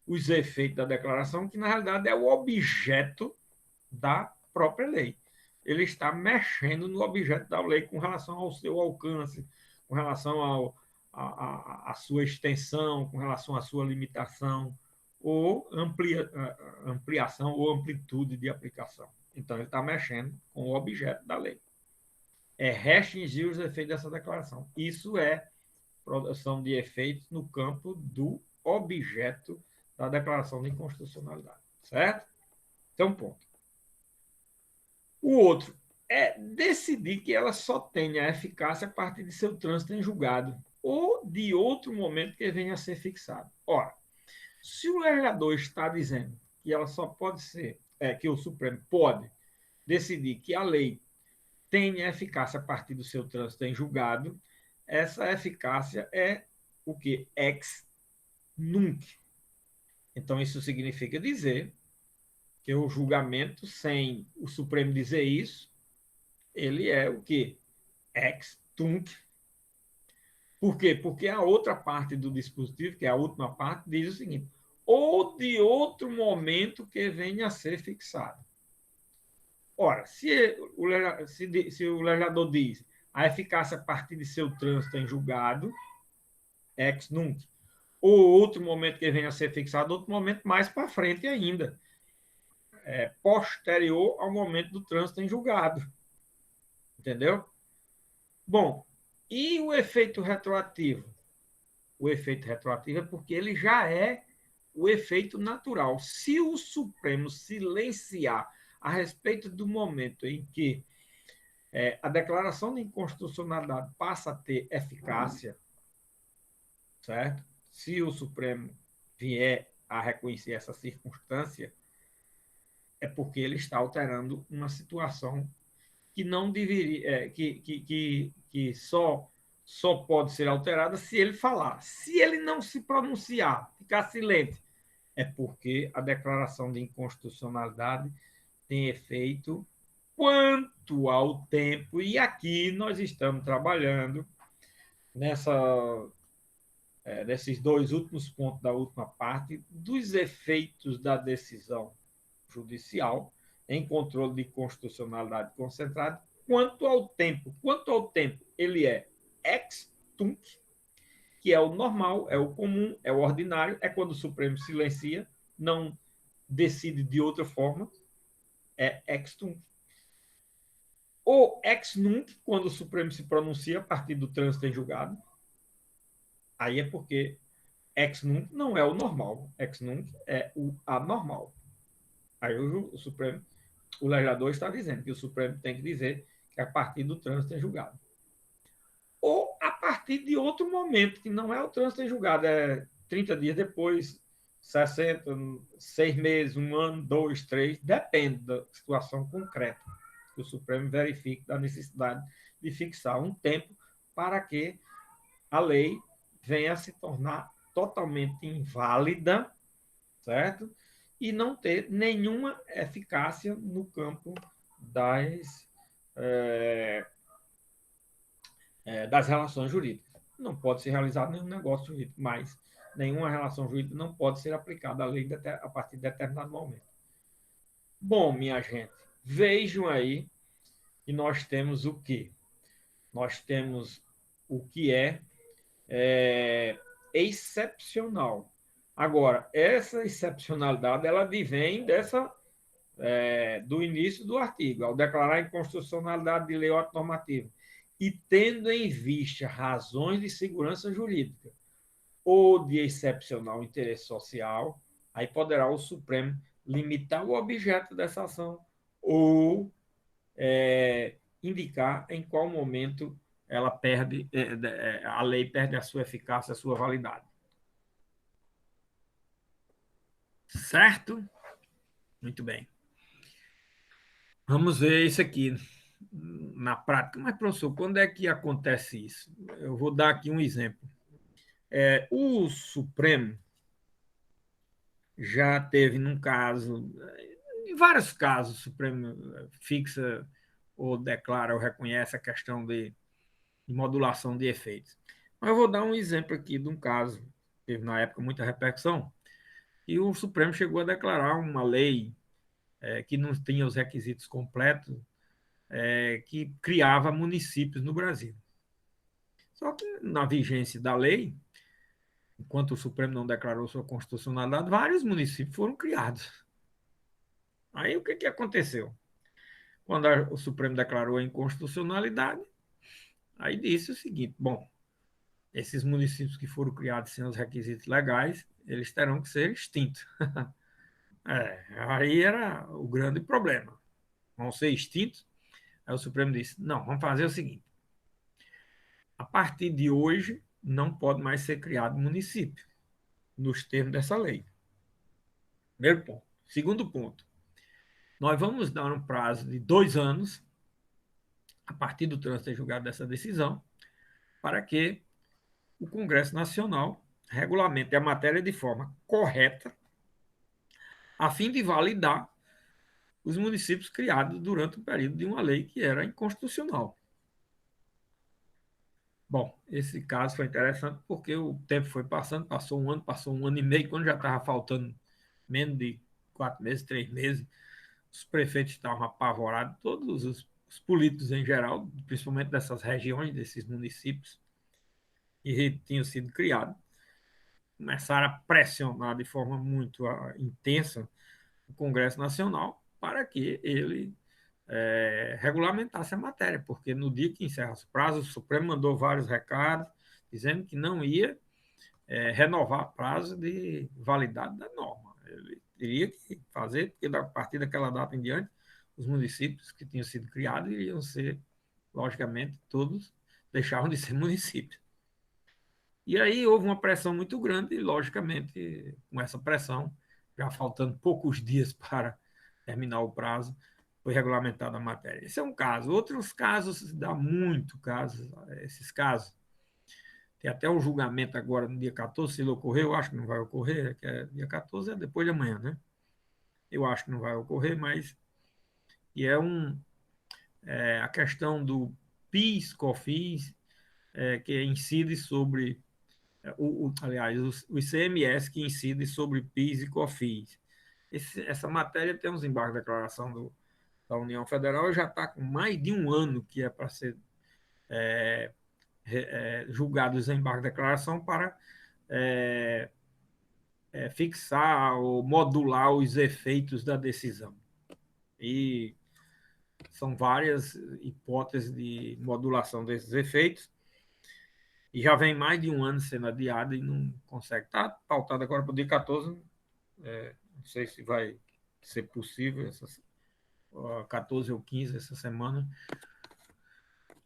os efeitos da declaração, que na realidade é o objeto da própria lei. Ele está mexendo no objeto da lei com relação ao seu alcance, com relação à sua extensão, com relação à sua limitação, ou ampliação ou amplitude de aplicação. Então, ele está mexendo com o objeto da lei. É restringir os efeitos dessa declaração. Isso é produção de efeitos no campo do objeto da declaração de inconstitucionalidade. Certo? Então, ponto. O outro é decidir que ela só tenha eficácia a partir de seu trânsito em julgado ou de outro momento que venha a ser fixado. Ora, se o legislador está dizendo que ela só pode ser, que o Supremo pode decidir que a lei tenha eficácia a partir do seu trânsito em julgado, essa eficácia é o que? Ex nunc. Então, isso significa dizer que o julgamento, sem o Supremo dizer isso, ele é o quê? Ex tunc. Por quê? Porque a outra parte do dispositivo, que é a última parte, diz o seguinte: ou de outro momento que venha a ser fixado. Ora, se o legislador diz a eficácia a partir de seu trânsito em julgado, ex nunc, ou outro momento que venha a ser fixado, outro momento mais para frente ainda, posterior ao momento do trânsito em julgado. Entendeu? Bom, e o efeito retroativo? O efeito retroativo é porque ele já é o efeito natural. Se o Supremo silenciar a respeito do momento em que a declaração de inconstitucionalidade passa a ter eficácia, certo? Se o Supremo vier a reconhecer essa circunstância, é porque ele está alterando uma situação que não deveria, que só pode ser alterada se ele falar. Se ele não se pronunciar, ficar silente, é porque a declaração de inconstitucionalidade tem efeito quanto ao tempo, e aqui nós estamos trabalhando nesses dois últimos pontos da última parte, dos efeitos da decisão judicial em controle de constitucionalidade concentrado, quanto ao tempo. Quanto ao tempo, ele é ex tunc, que é o normal, é o comum, é o ordinário, é quando o Supremo silencia, não decide de outra forma, é ex tunc. Ou ex nunc, quando o Supremo se pronuncia a partir do trânsito em julgado, aí é porque ex nunc não é o normal, ex nunc é o anormal. Aí o Supremo, o legislador está dizendo que o Supremo tem que dizer que é a partir do trânsito em julgado. Ou a partir de outro momento, que não é o trânsito em julgado, é 30 dias depois, 60, 6 meses, 1 ano, 2, 3, depende da situação concreta, que o Supremo verifique da necessidade de fixar um tempo para que a lei venha a se tornar totalmente inválida, certo? E não ter nenhuma eficácia no campo das relações jurídicas. Não pode ser realizado nenhum negócio jurídico, mas nenhuma relação jurídica não pode ser aplicada à lei a partir de determinado momento. Bom, minha gente, vejam aí que nós temos o quê? Nós temos o que é excepcional. Agora, essa excepcionalidade, ela advém do início do artigo, ao declarar a inconstitucionalidade de lei ou ato normativo, e tendo em vista razões de segurança jurídica ou de excepcional interesse social, aí poderá o Supremo limitar o objeto dessa ação ou indicar em qual momento ela perde, a lei perde a sua eficácia, a sua validade. Certo? Muito bem. Vamos ver isso aqui na prática. Mas, professor, quando é que acontece isso? Eu vou dar aqui um exemplo. O Supremo já teve num caso, em vários casos, o Supremo fixa ou declara ou reconhece a questão de modulação de efeitos. Mas eu vou dar um exemplo aqui de um caso que teve na época muita repercussão, e o Supremo chegou a declarar uma lei que não tinha os requisitos completos, que criava municípios no Brasil. Só que, na vigência da lei, enquanto o Supremo não declarou sua constitucionalidade, vários municípios foram criados. Aí o que aconteceu? Quando o Supremo declarou a inconstitucionalidade, aí disse o seguinte: bom, esses municípios que foram criados sem os requisitos legais, eles terão que ser extintos. Aí era o grande problema. Vão ser extintos? Aí o Supremo disse: não, vamos fazer o seguinte: a partir de hoje, não pode mais ser criado município, nos termos dessa lei. Primeiro ponto. Segundo ponto, nós vamos dar um prazo de 2 anos, a partir do trânsito ter julgado dessa decisão, para que o Congresso Nacional regulamente a matéria de forma correta, a fim de validar os municípios criados durante o período de uma lei que era inconstitucional. Bom, esse caso foi interessante porque o tempo foi passando, passou um ano e meio, quando já estava faltando menos de 4 meses, 3 meses, os prefeitos estavam apavorados, todos os políticos em geral, principalmente dessas regiões, desses municípios que tinham sido criados. começaram a pressionar de forma muito intensa o Congresso Nacional para que ele regulamentasse a matéria, porque no dia que encerra os prazos, o Supremo mandou vários recados dizendo que não ia renovar prazo de validade da norma. Ele teria que fazer, porque a partir daquela data em diante, os municípios que tinham sido criados iriam ser, logicamente, todos deixavam de ser municípios. E aí houve uma pressão muito grande, e, logicamente, com essa pressão, já faltando poucos dias para terminar o prazo, foi regulamentada a matéria. Esse é um caso. Outros casos, dá muito casos, esses casos. Tem até um julgamento agora no dia 14, se ele ocorrer, eu acho que não vai ocorrer, que é dia 14 é depois de amanhã, né? Eu acho que não vai ocorrer, mas e a questão do PIS, COFINS, que incide sobre aliás, o ICMS que incide sobre PIS e COFINS. Essa matéria tem uns embargos de declaração da União Federal e já está com mais de um ano que é para ser julgados os embargos de declaração para é, fixar ou modular os efeitos da decisão. E são várias hipóteses de modulação desses efeitos, e já vem mais de um ano sendo adiado e não consegue. Está pautado agora para o dia 14, não sei se vai ser possível, 14 ou 15 essa semana,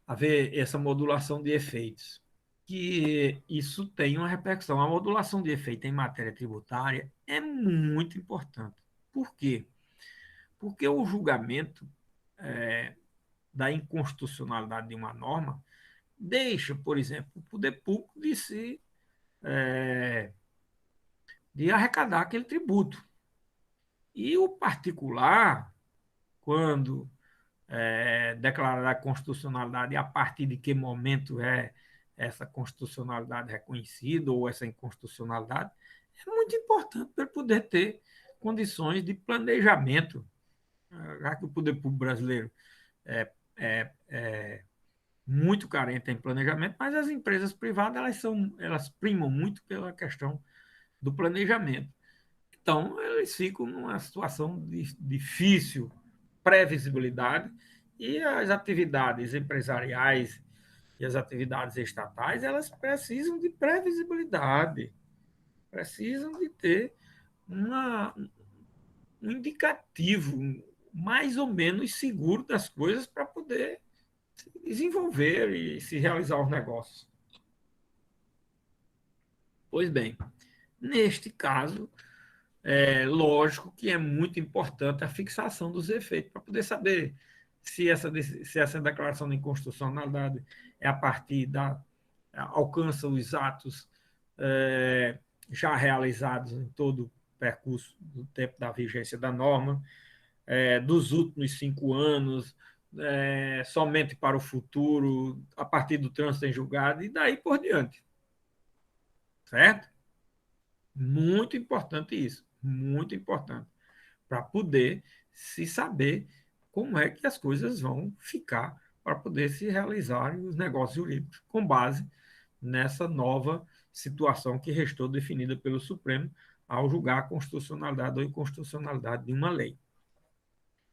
haver essa modulação de efeitos. Que isso tem uma repercussão. A modulação de efeito em matéria tributária é muito importante. Por quê? Porque o julgamento da inconstitucionalidade de uma norma deixa, por exemplo, o poder público de arrecadar aquele tributo. E o particular, quando declarar a constitucionalidade e a partir de que momento é essa constitucionalidade reconhecida ou essa inconstitucionalidade, é muito importante para poder ter condições de planejamento, já que o poder público brasileiro é muito carente em planejamento, mas as empresas privadas elas primam muito pela questão do planejamento. Então, eles ficam numa situação de difícil previsibilidade e as atividades empresariais e as atividades estatais, elas precisam de previsibilidade, precisam de ter um indicativo mais ou menos seguro das coisas para poder se desenvolver e se realizar os negócios. Pois bem, neste caso, lógico que é muito importante a fixação dos efeitos, para poder saber se essa declaração de inconstitucionalidade é a partir alcança os atos já realizados em todo o percurso do tempo da vigência da norma, dos últimos 5 anos, somente para o futuro, a partir do trânsito em julgado, e daí por diante. Certo? Muito importante isso, muito importante, para poder se saber como é que as coisas vão ficar para poder se realizar os negócios jurídicos com base nessa nova situação que restou definida pelo Supremo ao julgar a constitucionalidade ou inconstitucionalidade de uma lei.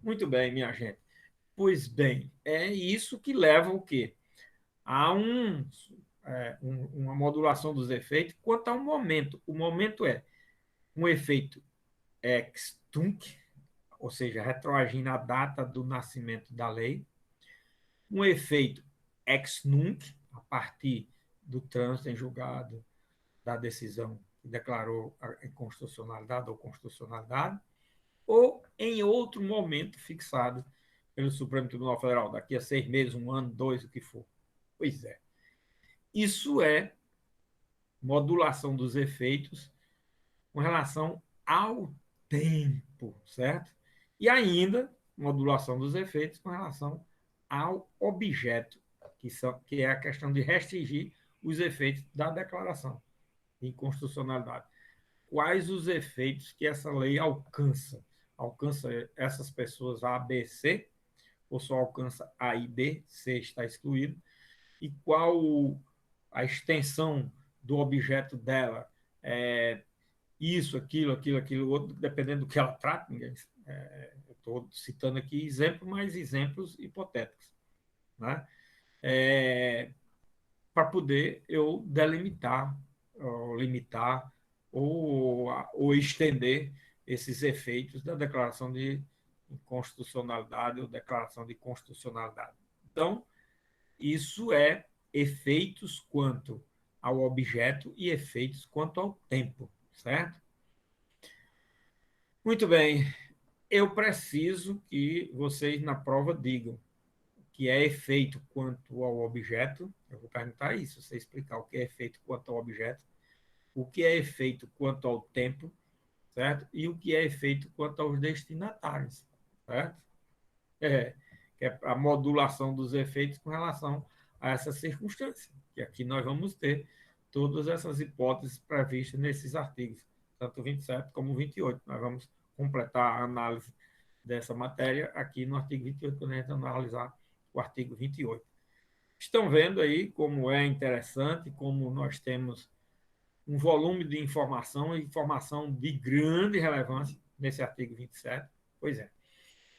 Muito bem, minha gente. Pois bem, é isso que leva o quê? A uma modulação dos efeitos quanto ao momento. O momento é um efeito ex tunc, ou seja, retroagindo a data do nascimento da lei, um efeito ex nunc, a partir do trânsito em julgado da decisão que declarou a inconstitucionalidade ou constitucionalidade, ou em outro momento fixado pelo Supremo Tribunal Federal, daqui a 6 meses, 1 ano, 2, o que for. Pois é. Isso é modulação dos efeitos com relação ao tempo, certo? E ainda modulação dos efeitos com relação ao objeto, que é a questão de restringir os efeitos da declaração de inconstitucionalidade. Quais os efeitos que essa lei alcança? Alcança essas pessoas A, B, C, ou só alcança A e B, C está excluído? E qual a extensão do objeto dela isso, aquilo, outro, dependendo do que ela trata. Eu estou citando aqui exemplos, mas exemplos hipotéticos, né? Para poder eu delimitar, ou limitar, ou estender esses efeitos da declaração de inconstitucionalidade ou declaração de constitucionalidade. Então, isso é efeitos quanto ao objeto e efeitos quanto ao tempo, certo? Muito bem, eu preciso que vocês na prova digam que é efeito quanto ao objeto. Eu vou perguntar isso, você explicar o que é efeito quanto ao objeto, o que é efeito quanto ao tempo, certo? E o que é efeito quanto aos destinatários, certo? Que é a modulação dos efeitos com relação a essa circunstância, que aqui nós vamos ter todas essas hipóteses previstas nesses artigos, tanto 27 como 28. Nós vamos completar a análise dessa matéria aqui no artigo 28, quando a gente analisar o artigo 28. Estão vendo aí como é interessante, como nós temos um volume de informação, informação de grande relevância nesse artigo 27. Pois é,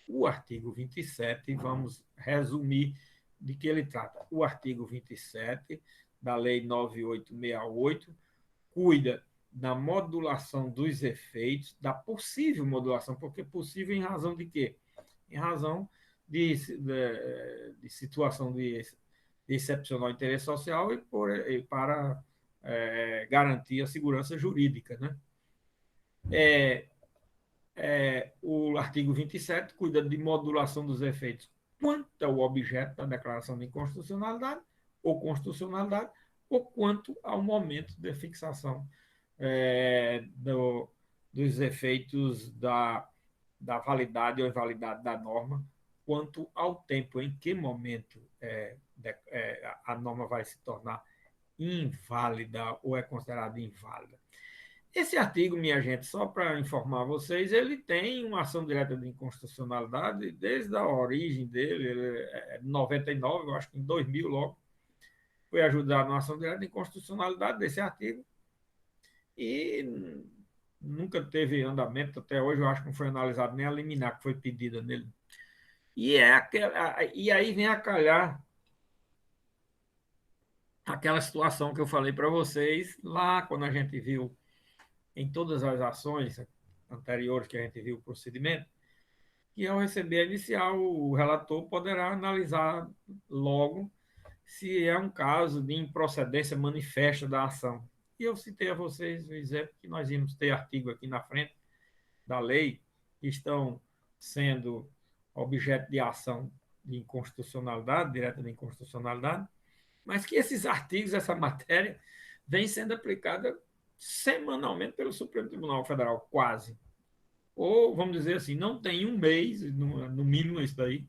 o artigo 27, vamos resumir de que ele trata. O artigo 27 da Lei 9868 cuida da modulação dos efeitos, da possível modulação, porque possível em razão de quê? Em razão de situação de excepcional interesse social e para garantir a segurança jurídica, né? O artigo 27 cuida de modulação dos efeitos quanto ao objeto da declaração de inconstitucionalidade ou constitucionalidade, ou quanto ao momento de fixação dos efeitos da validade ou invalidade da norma, quanto ao tempo em que momento a norma vai se tornar inválida ou é considerada inválida. Esse artigo, minha gente, só para informar vocês, ele tem uma ação direta de inconstitucionalidade desde a origem dele, ele é 99, eu acho que em 2000 logo, foi ajudado na ação direta de inconstitucionalidade desse artigo e nunca teve andamento até hoje, eu acho que não foi analisado nem a liminar que foi pedida nele. E aí vem a calhar aquela situação que eu falei para vocês lá quando a gente viu em todas as ações anteriores que a gente viu o procedimento, que ao receber a inicial, o relator poderá analisar logo se é um caso de improcedência manifesta da ação. E eu citei a vocês o exemplo que nós íamos ter artigo aqui na frente da lei que estão sendo objeto de ação de inconstitucionalidade, direta de inconstitucionalidade, mas que esses artigos, essa matéria, vem sendo aplicada semanalmente pelo Supremo Tribunal Federal, quase. Ou, vamos dizer assim, não tem um mês, no mínimo isso daí,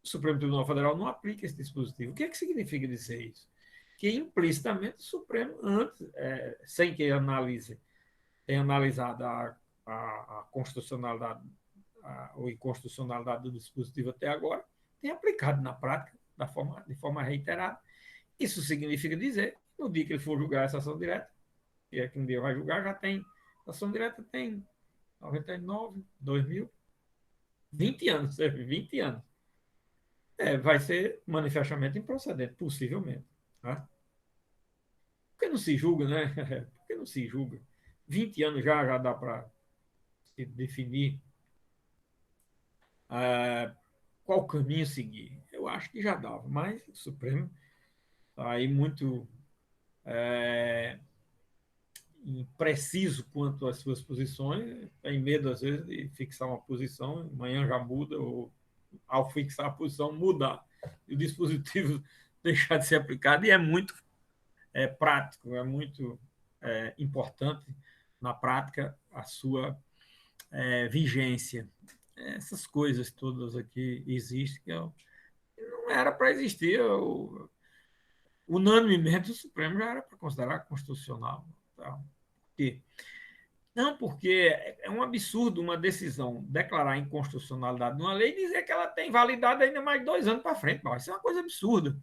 o Supremo Tribunal Federal não aplica esse dispositivo. O que é que significa dizer isso? Que implicitamente o Supremo, antes, sem que tenha analisado a constitucionalidade ou inconstitucionalidade do dispositivo até agora, tem aplicado na prática de forma reiterada. Isso significa dizer, no dia que ele for julgar essa ação direta, que é que um dia vai julgar, já tem, a ação direta tem 99, 2000, 20 anos, 20 anos. Vai ser manifestamente improcedente, possivelmente. Né? Por que não se julga, né? Por que não se julga? 20 anos já dá para se definir qual caminho seguir. Eu acho que já dava, mas o Supremo está aí muito impreciso quanto às suas posições, tem medo, às vezes, de fixar uma posição, amanhã já muda, ou ao fixar a posição, mudar. E o dispositivo deixar de ser aplicado, e é muito prático, é muito importante na prática a sua vigência. Essas coisas todas aqui existem, que não era para existir. Unanimemente, o Supremo já era para considerar constitucional. Tá? Por quê? Não, porque é um absurdo uma decisão declarar inconstitucionalidade de uma lei e dizer que ela tem validade ainda mais de 2 anos para frente. Isso é uma coisa absurda.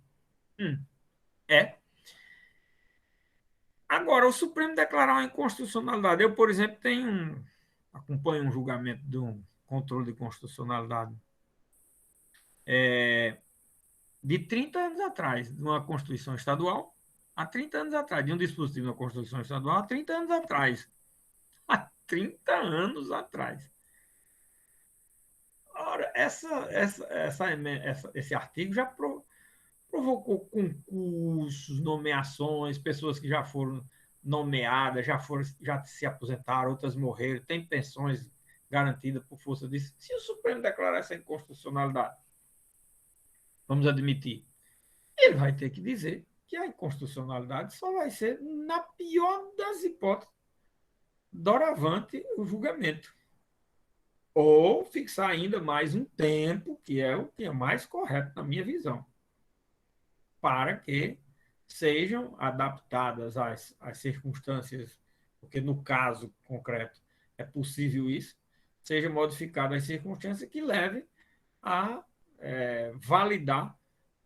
É. Agora, o Supremo declarar uma inconstitucionalidade. Eu, por exemplo, acompanho um julgamento de um controle de constitucionalidade de 30 anos atrás, de uma Constituição Estadual, há 30 anos atrás, de um dispositivo da Constituição Estadual, há 30 anos atrás. Há 30 anos atrás. Ora, esse artigo já provocou concursos, nomeações, pessoas que já foram nomeadas, já se aposentaram, outras morreram, têm pensões garantidas por força disso. Se o Supremo declarar essa inconstitucionalidade, vamos admitir, ele vai ter que dizer que a inconstitucionalidade só vai ser, na pior das hipóteses, doravante o julgamento. Ou fixar ainda mais um tempo, que é o que é mais correto na minha visão, para que sejam adaptadas às circunstâncias, porque no caso concreto é possível isso, sejam modificadas as circunstâncias que levem a validar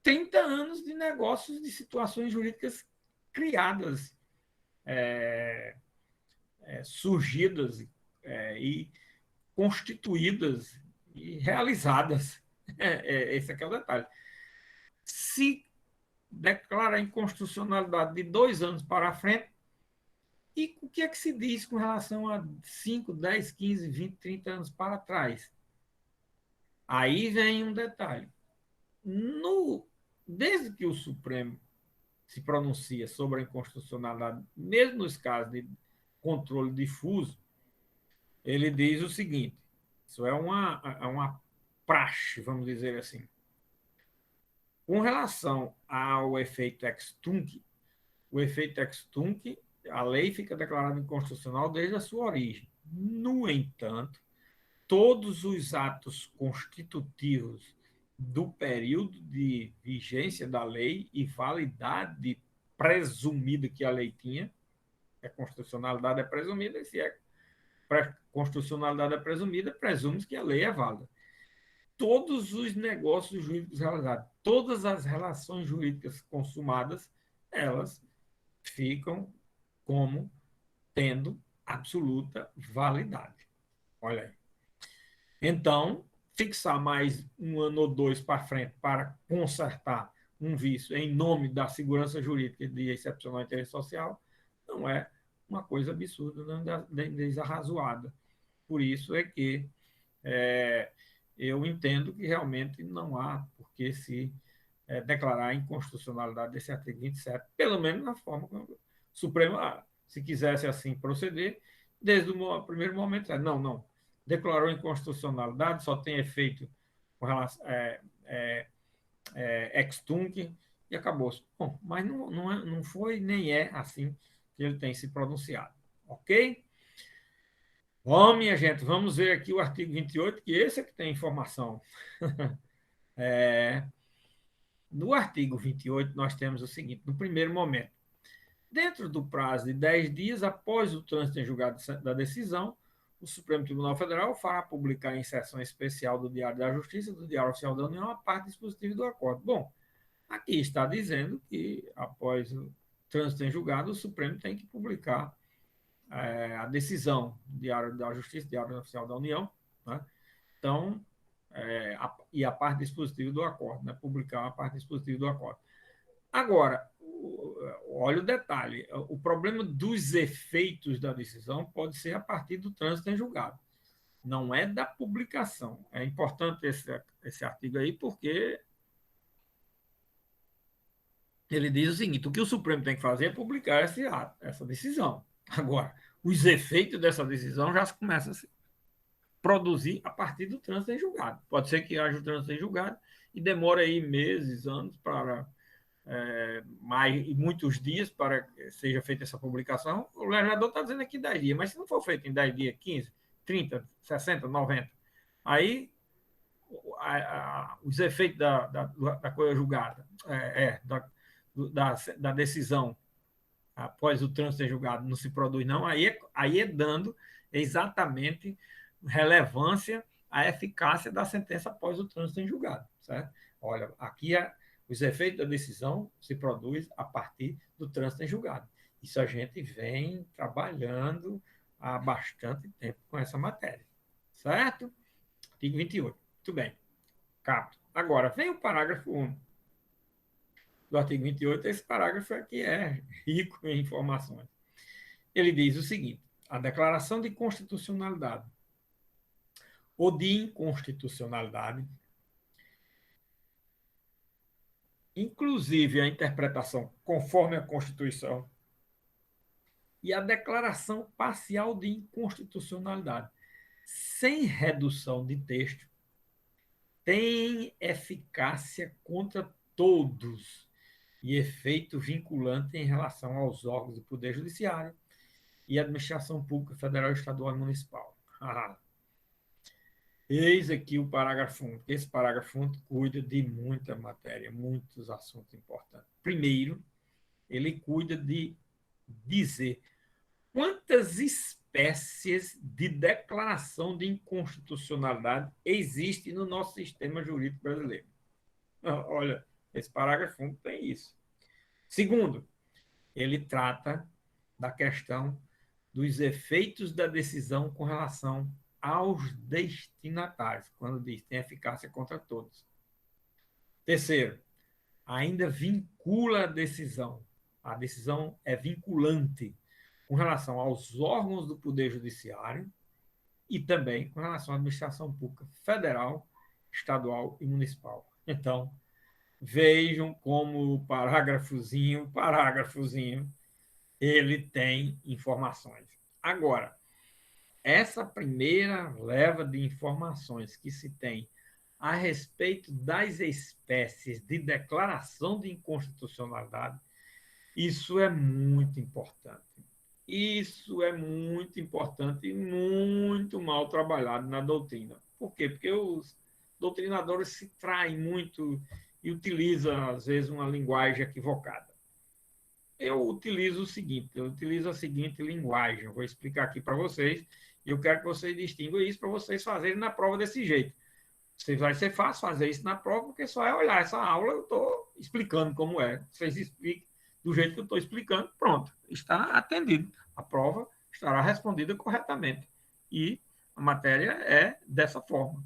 30 anos de negócios, de situações jurídicas criadas, surgidas e constituídas e realizadas. Esse aqui é o detalhe. Se declara a inconstitucionalidade de 2 anos para a frente, e o que é que se diz com relação a 5, 10, 15, 20, 30 anos para trás? Aí vem um detalhe. Desde que o Supremo se pronuncia sobre a inconstitucionalidade, mesmo nos casos de controle difuso, ele diz o seguinte: isso é uma praxe, vamos dizer assim. Com relação ao efeito ex-tunc, o efeito ex-tunc, a lei fica declarada inconstitucional desde a sua origem. No entanto, todos os atos constitutivos do período de vigência da lei e validade presumida que a lei tinha, a constitucionalidade é presumida, se é constitucionalidade é presumida, presume-se que a lei é válida. Todos os negócios jurídicos realizados, todas as relações jurídicas consumadas, elas ficam como tendo absoluta validade. Olha aí. Então, fixar mais 1 ano ou 2 para frente para consertar um vício em nome da segurança jurídica e de excepcional interesse social não é uma coisa absurda, nem desarrazoada. Por isso é que eu entendo que realmente não há por que se declarar a inconstitucionalidade desse artigo 27, pelo menos na forma como o Supremo, se quisesse assim proceder, desde o primeiro momento, não, declarou inconstitucionalidade, só tem efeito com relação, ex-tunc e acabou-se. Bom, mas não foi nem é assim que ele tem se pronunciado. Ok? Bom, minha gente, vamos ver aqui o artigo 28, que esse é que tem informação. No artigo 28, nós temos o seguinte: no primeiro momento, dentro do prazo de 10 dias após o trânsito em julgado da decisão, o Supremo Tribunal Federal fará publicar em sessão especial do Diário da Justiça, do Diário Oficial da União, a parte dispositiva do acordo. Bom, aqui está dizendo que, após o trânsito em julgado, o Supremo tem que publicar a decisão do Diário da Justiça, Diário Oficial da União, né? Então, e a parte dispositiva do acordo, né? Publicar a parte dispositiva do acordo. Agora, olha o detalhe: o problema dos efeitos da decisão pode ser a partir do trânsito em julgado, não é da publicação. É importante esse artigo aí, porque ele diz o seguinte: o que o Supremo tem que fazer é publicar essa decisão. Agora, os efeitos dessa decisão já começam a se produzir a partir do trânsito em julgado. Pode ser que haja o trânsito em julgado e demore aí meses, anos para mais, muitos dias para que seja feita essa publicação. O legislador está dizendo aqui 10 dias, mas se não for feito em 10 dias, 15, 30, 60, 90, aí os efeitos da coisa julgada, da decisão após o trânsito em julgado não se produz, não, aí é dando exatamente relevância à eficácia da sentença após o trânsito em julgado, certo? Olha, aqui os efeitos da decisão se produzem a partir do trânsito em julgado. Isso a gente vem trabalhando há bastante tempo com essa matéria, certo? Artigo 28. Muito bem, capto. Agora, vem o parágrafo 1 do artigo 28. Esse parágrafo aqui é rico em informações. Ele diz o seguinte: a declaração de constitucionalidade ou de inconstitucionalidade, inclusive a interpretação conforme a Constituição, e a declaração parcial de inconstitucionalidade, sem redução de texto, tem eficácia contra todos e efeito vinculante em relação aos órgãos do Poder Judiciário e administração pública federal, estadual e municipal. Eis aqui o parágrafo 1. Esse parágrafo 1 cuida de muita matéria, muitos assuntos importantes. Primeiro, ele cuida de dizer quantas espécies de declaração de inconstitucionalidade existem no nosso sistema jurídico brasileiro. Olha, esse parágrafo 1 tem isso. Segundo, ele trata da questão dos efeitos da decisão com relação aos destinatários, quando diz tem eficácia contra todos. Terceiro, ainda vincula a decisão. A decisão é vinculante com relação aos órgãos do Poder Judiciário e também com relação à administração pública federal, estadual e municipal. Então, vejam como o parágrafozinho, ele tem informações. Agora, essa primeira leva de informações que se tem a respeito das espécies de declaração de inconstitucionalidade, isso é muito importante. Isso é muito importante e muito mal trabalhado na doutrina. Por quê? Porque os doutrinadores se traem muito e utilizam, às vezes, uma linguagem equivocada. Eu utilizo a seguinte linguagem. Eu vou explicar aqui para vocês e eu quero que vocês distinguam isso para vocês fazerem na prova desse jeito. Vai ser fácil fazer isso na prova, porque só é olhar essa aula, eu estou explicando como é. Vocês expliquem do jeito que eu estou explicando, pronto, está atendido. A prova estará respondida corretamente. E a matéria é dessa forma,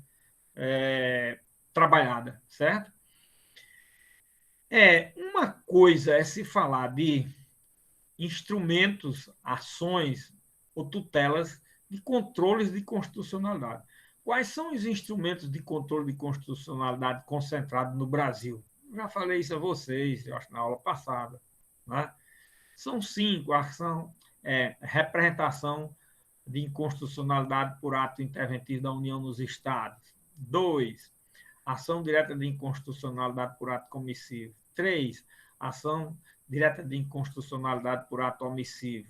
trabalhada, certo? Uma coisa é se falar de instrumentos, ações ou tutelas de controles de constitucionalidade. Quais são os instrumentos de controle de constitucionalidade concentrados no Brasil? Eu já falei isso a vocês, eu acho, na aula passada. Né? São 5. Ação, representação de inconstitucionalidade por ato interventivo da União nos Estados. 2. Ação direta de inconstitucionalidade por ato comissivo. 3. Ação direta de inconstitucionalidade por ato omissivo.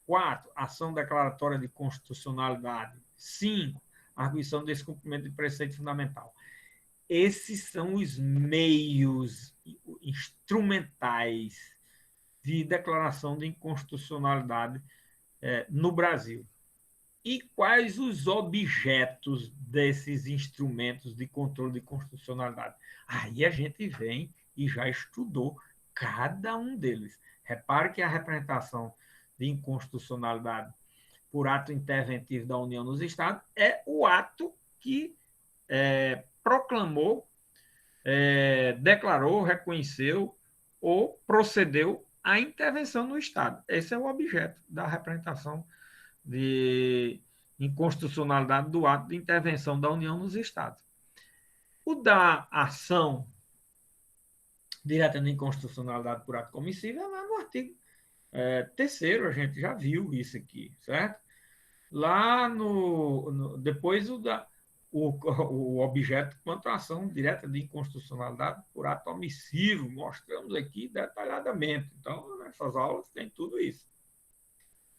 4. Ação declaratória de constitucionalidade. 5. Arguição de descumprimento de preceito fundamental. Esses são os meios instrumentais de declaração de inconstitucionalidade no Brasil. E quais os objetos desses instrumentos de controle de constitucionalidade? Aí a gente vem e já estudou cada um deles. Repare que a representação de inconstitucionalidade por ato interventivo da União nos Estados é o ato que proclamou, declarou, reconheceu ou procedeu à intervenção no Estado. Esse é o objeto da representação de inconstitucionalidade do ato de intervenção da União nos Estados. O da ação direta de inconstitucionalidade por ato comissivo é lá no artigo 3º, a gente já viu isso aqui, certo? Lá depois o objeto quanto à ação direta de inconstitucionalidade por ato omissivo, mostramos aqui detalhadamente. Então, nessas aulas tem tudo isso.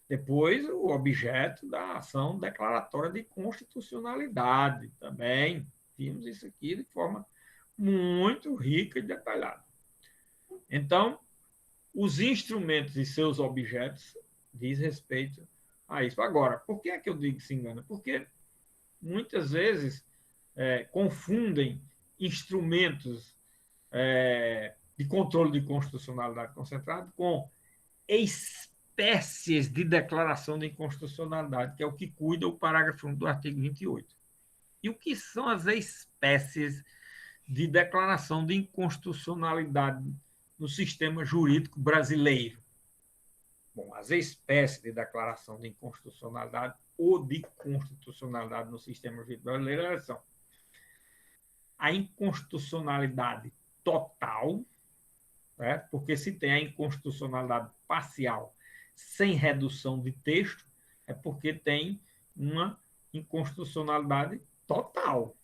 Depois, o objeto da ação declaratória de constitucionalidade. Também vimos isso aqui de forma muito rica e detalhada. Então, os instrumentos e seus objetos diz respeito a isso. Agora, por que é que eu digo que se engana? Porque muitas vezes confundem instrumentos de controle de constitucionalidade concentrado com espécies espécies de declaração de inconstitucionalidade, que é o que cuida o parágrafo 1 do artigo 28. E o que são as espécies de declaração de inconstitucionalidade no sistema jurídico brasileiro? Bom, as espécies de declaração de inconstitucionalidade ou de constitucionalidade no sistema jurídico brasileiro são a inconstitucionalidade total, né? Porque se tem a inconstitucionalidade parcial sem redução de texto, é porque tem uma inconstitucionalidade total.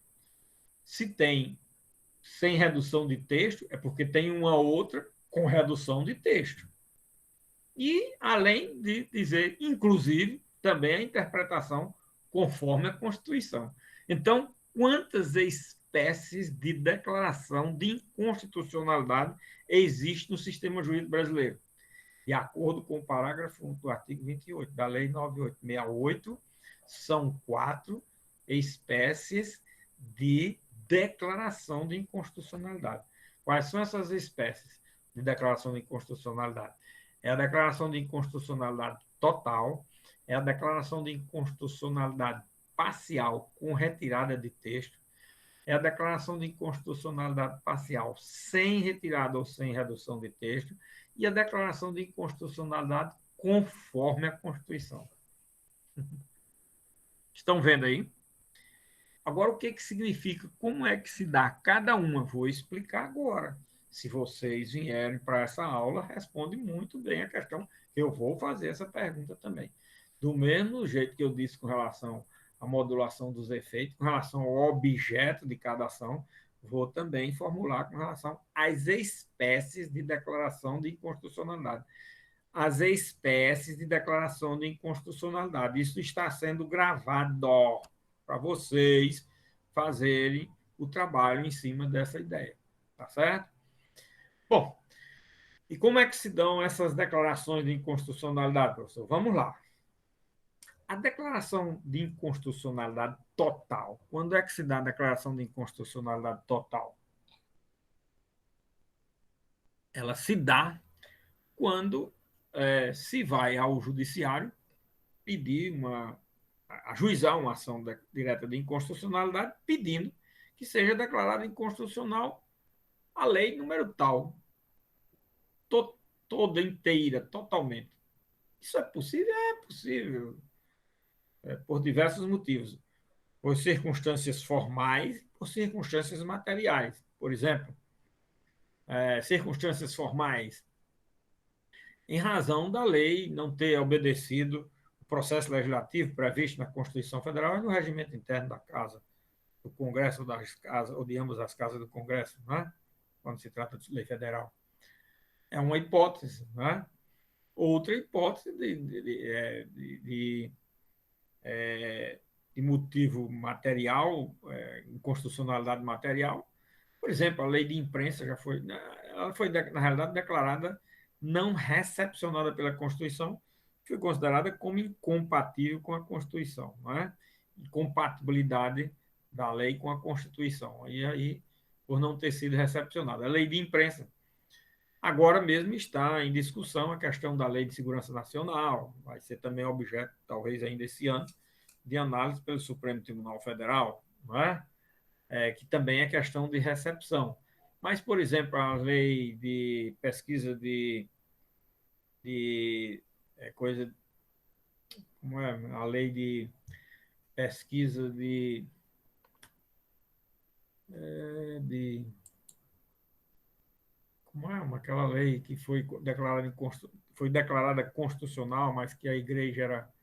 Se tem sem redução de texto, é porque tem uma outra com redução de texto. E, além de dizer, inclusive, também a interpretação conforme a Constituição. Então, quantas espécies de declaração de inconstitucionalidade existem no sistema jurídico brasileiro? De acordo com o parágrafo 1 do artigo 28 da Lei 9868, são 4 espécies de declaração de inconstitucionalidade. Quais são essas espécies de declaração de inconstitucionalidade? É a declaração de inconstitucionalidade total, é a declaração de inconstitucionalidade parcial com retirada de texto, é a declaração de inconstitucionalidade parcial sem retirada ou sem redução de texto e a declaração de inconstitucionalidade conforme a Constituição. Estão vendo aí? Agora, o que significa? Como é que se dá cada uma? Vou explicar agora. Se vocês vierem para essa aula, responde muito bem a questão. Eu vou fazer essa pergunta também. Do mesmo jeito que eu disse com relação à modulação dos efeitos, com relação ao objeto de cada ação, vou também formular com relação às espécies de declaração de inconstitucionalidade. As espécies de declaração de inconstitucionalidade. Isso está sendo gravado para vocês fazerem o trabalho em cima dessa ideia. Tá certo? Bom, e como é que se dão essas declarações de inconstitucionalidade, professor? Vamos lá. A declaração de inconstitucionalidade total. Quando é que se dá a declaração de inconstitucionalidade total? Ela se dá quando se vai ao judiciário pedir ajuizar uma ação direta de inconstitucionalidade, pedindo que seja declarada inconstitucional a lei número tal, toda inteira, totalmente. Isso é possível? É possível, por diversos motivos. Por circunstâncias formais, por circunstâncias materiais. Por exemplo, circunstâncias formais, em razão da lei não ter obedecido o processo legislativo previsto na Constituição Federal e no regimento interno da Casa, do Congresso, das casas, ou de ambas as casas do Congresso, né? Quando se trata de lei federal. É uma hipótese, né? Outra hipótese de motivo material, inconstitucionalidade material. Por exemplo, a lei de imprensa ela foi, na realidade, declarada não recepcionada pela Constituição, foi considerada como incompatível com a Constituição, não é? Incompatibilidade da lei com a Constituição. E aí, por não ter sido recepcionada. A lei de imprensa. Agora mesmo está em discussão a questão da Lei de Segurança Nacional, vai ser também objeto, talvez ainda esse ano, de análise pelo Supremo Tribunal Federal, não é? Que também é questão de recepção. Mas, por exemplo, a lei de pesquisa coisa, como é? A lei de pesquisa como é? Aquela lei que foi declarada constitucional, mas que a igreja era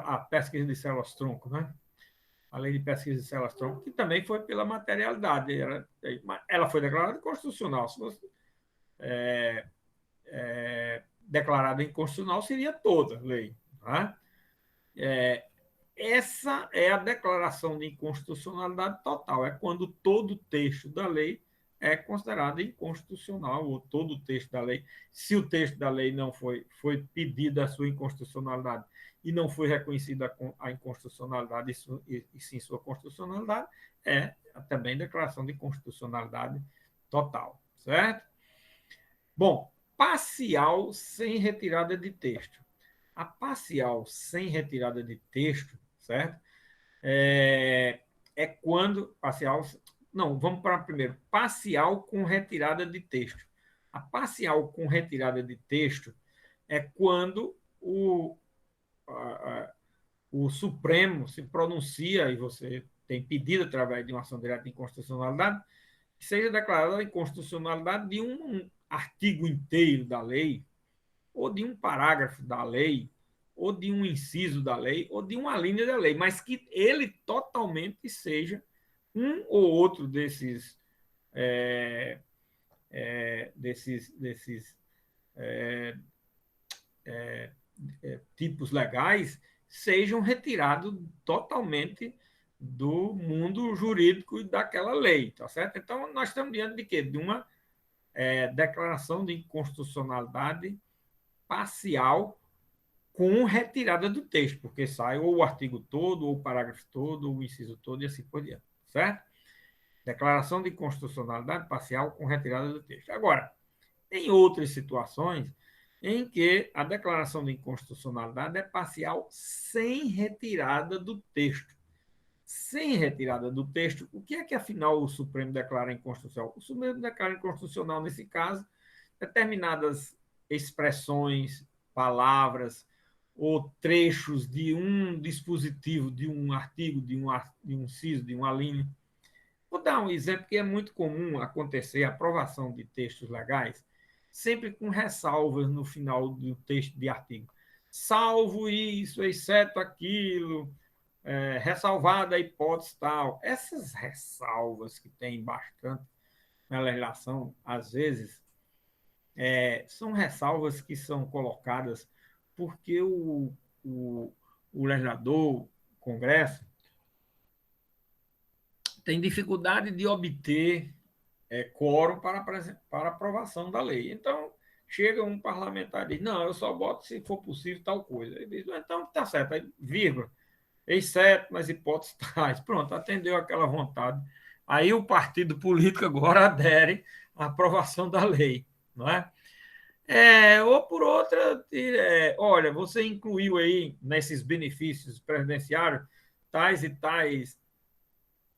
a pesquisa de células-tronco, né? A lei de pesquisa de células-tronco, que também foi pela materialidade. Ela foi declarada constitucional. Se fosse declarada inconstitucional, seria toda a lei. Né? Essa é a declaração de inconstitucionalidade total. É quando todo o texto da lei é considerado inconstitucional, ou todo o texto da lei. Se o texto da lei não foi pedida a sua inconstitucionalidade e não foi reconhecida a inconstitucionalidade e sim sua constitucionalidade, é também declaração de inconstitucionalidade total, certo? Bom, parcial sem retirada de texto. A parcial sem retirada de texto, certo? É quando parcial. Não, vamos para primeiro. Parcial com retirada de texto. A parcial com retirada de texto é quando o Supremo se pronuncia e você tem pedido através de uma ação direta de inconstitucionalidade que seja declarada a inconstitucionalidade de um artigo inteiro da lei, ou de um parágrafo da lei, ou de um inciso da lei, ou de uma linha da lei, mas que ele totalmente seja um ou outro desses tipos legais sejam retirados totalmente do mundo jurídico e daquela lei, tá certo? Então, nós estamos diante de quê? De uma declaração de inconstitucionalidade parcial com retirada do texto, porque sai ou o artigo todo, ou o parágrafo todo, ou o inciso todo, e assim por diante, certo? Declaração de inconstitucionalidade parcial com retirada do texto. Agora, tem outras situações em que a declaração de inconstitucionalidade é parcial sem retirada do texto. Sem retirada do texto, o que é que afinal o Supremo declara inconstitucional? O Supremo declara inconstitucional, nesse caso, determinadas expressões, palavras ou trechos de um dispositivo, de um artigo, de um inciso, de uma linha. Vou dar um exemplo que é muito comum acontecer, a aprovação de textos legais, sempre com ressalvas no final do texto de artigo. Salvo isso, exceto aquilo, ressalvada a hipótese tal. Essas ressalvas que tem bastante na legislação, às vezes, são ressalvas que são colocadas porque o legislador, o Congresso, tem dificuldade de obter quórum para aprovação da lei. Então, chega um parlamentar e diz, não, eu só boto se for possível tal coisa. Ele diz, então, tá certo, aí, vírgula, exceto nas hipóteses tais. Pronto, atendeu aquela vontade. Aí o partido político agora adere à aprovação da lei, não é? Ou por outra, olha, você incluiu aí nesses benefícios previdenciários tais e tais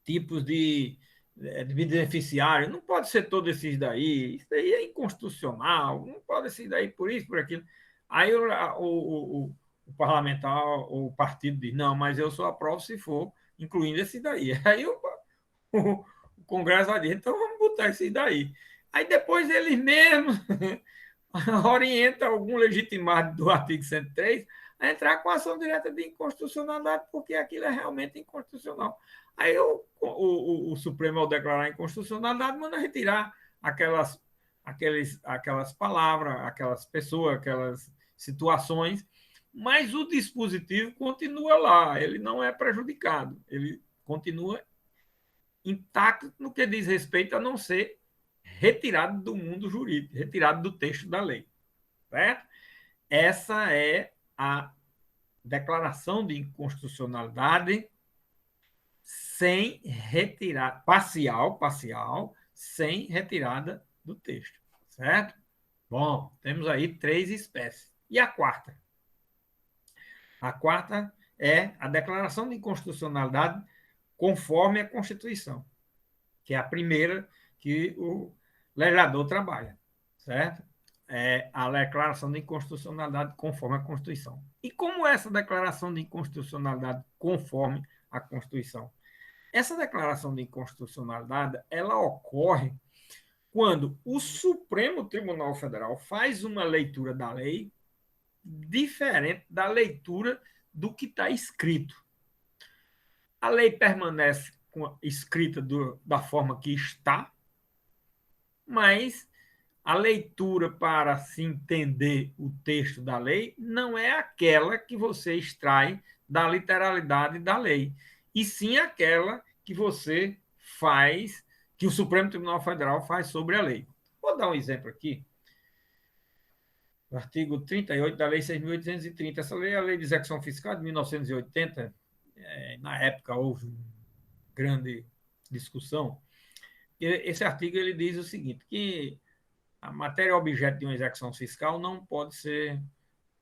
tipos de beneficiário, não pode ser todos esses daí, isso daí é inconstitucional, não pode ser daí por isso, por aquilo. Aí o parlamentar, o partido diz, não, mas eu só aprovo se for incluindo esse daí. Aí o Congresso vai dizer, então vamos botar esse daí. Aí depois eles mesmos orienta algum legitimado do artigo 103 a entrar com ação direta de inconstitucionalidade, porque aquilo é realmente inconstitucional. Aí o Supremo, ao declarar inconstitucionalidade, manda retirar aquelas palavras, aquelas pessoas, aquelas situações, mas o dispositivo continua lá, ele não é prejudicado, ele continua intacto no que diz respeito a não ser retirado do mundo jurídico, retirado do texto da lei. Certo? Essa é a declaração de inconstitucionalidade sem retirada, parcial, sem retirada do texto. Certo? Bom, temos aí 3 espécies. E a quarta? A quarta é a declaração de inconstitucionalidade conforme a Constituição, que é a primeira que o legislador trabalha, certo? A declaração de inconstitucionalidade conforme a Constituição. E como é essa declaração de inconstitucionalidade conforme a Constituição? Essa declaração de inconstitucionalidade, ela ocorre quando o Supremo Tribunal Federal faz uma leitura da lei diferente da leitura do que está escrito. A lei permanece escrita da forma que está, mas a leitura para se entender o texto da lei não é aquela que você extrai da literalidade da lei, e sim aquela que você faz, que o Supremo Tribunal Federal faz sobre a lei. Vou dar um exemplo aqui. O artigo 38 da Lei 6.830. Essa lei é a Lei de Execução Fiscal de 1980. Na época houve uma grande discussão. Esse artigo ele diz o seguinte, que a matéria objeto de uma execução fiscal não pode ser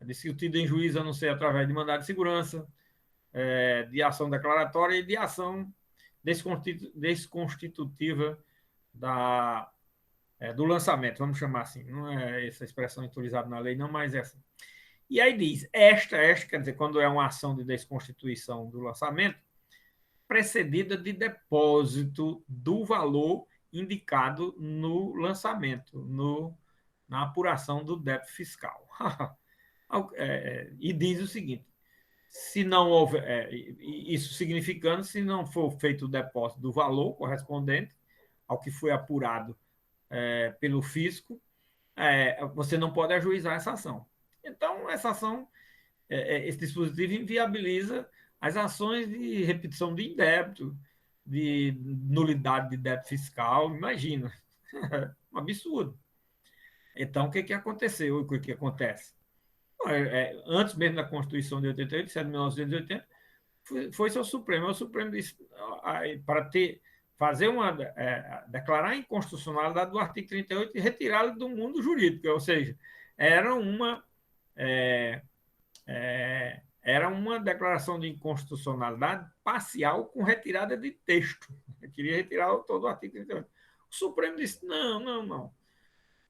discutida em juízo a não ser através de mandado de segurança, de ação declaratória e de ação desconstitutiva do lançamento, vamos chamar assim. Não é essa expressão autorizada na lei, não, mas essa. E aí diz, esta, quer dizer, quando é uma ação de desconstituição do lançamento, precedida de depósito do valor indicado no lançamento, na apuração do débito fiscal. E diz o seguinte, se não houver, isso significando, se não for feito o depósito do valor correspondente ao que foi apurado pelo fisco, você não pode ajuizar essa ação. Então, essa ação, esse dispositivo inviabiliza as ações de repetição de indébito, de nulidade de débito fiscal, imagina. Um absurdo. Então, o que aconteceu? O que acontece? Antes mesmo da Constituição de 88, 7 de 1980, foi seu Supremo. O Supremo disse, para fazer declarar a inconstitucionalidade do artigo 38 e retirá-lo do mundo jurídico, ou seja, era uma declaração de inconstitucionalidade parcial com retirada de texto. Eu queria retirar todo o artigo 38. O Supremo disse, não.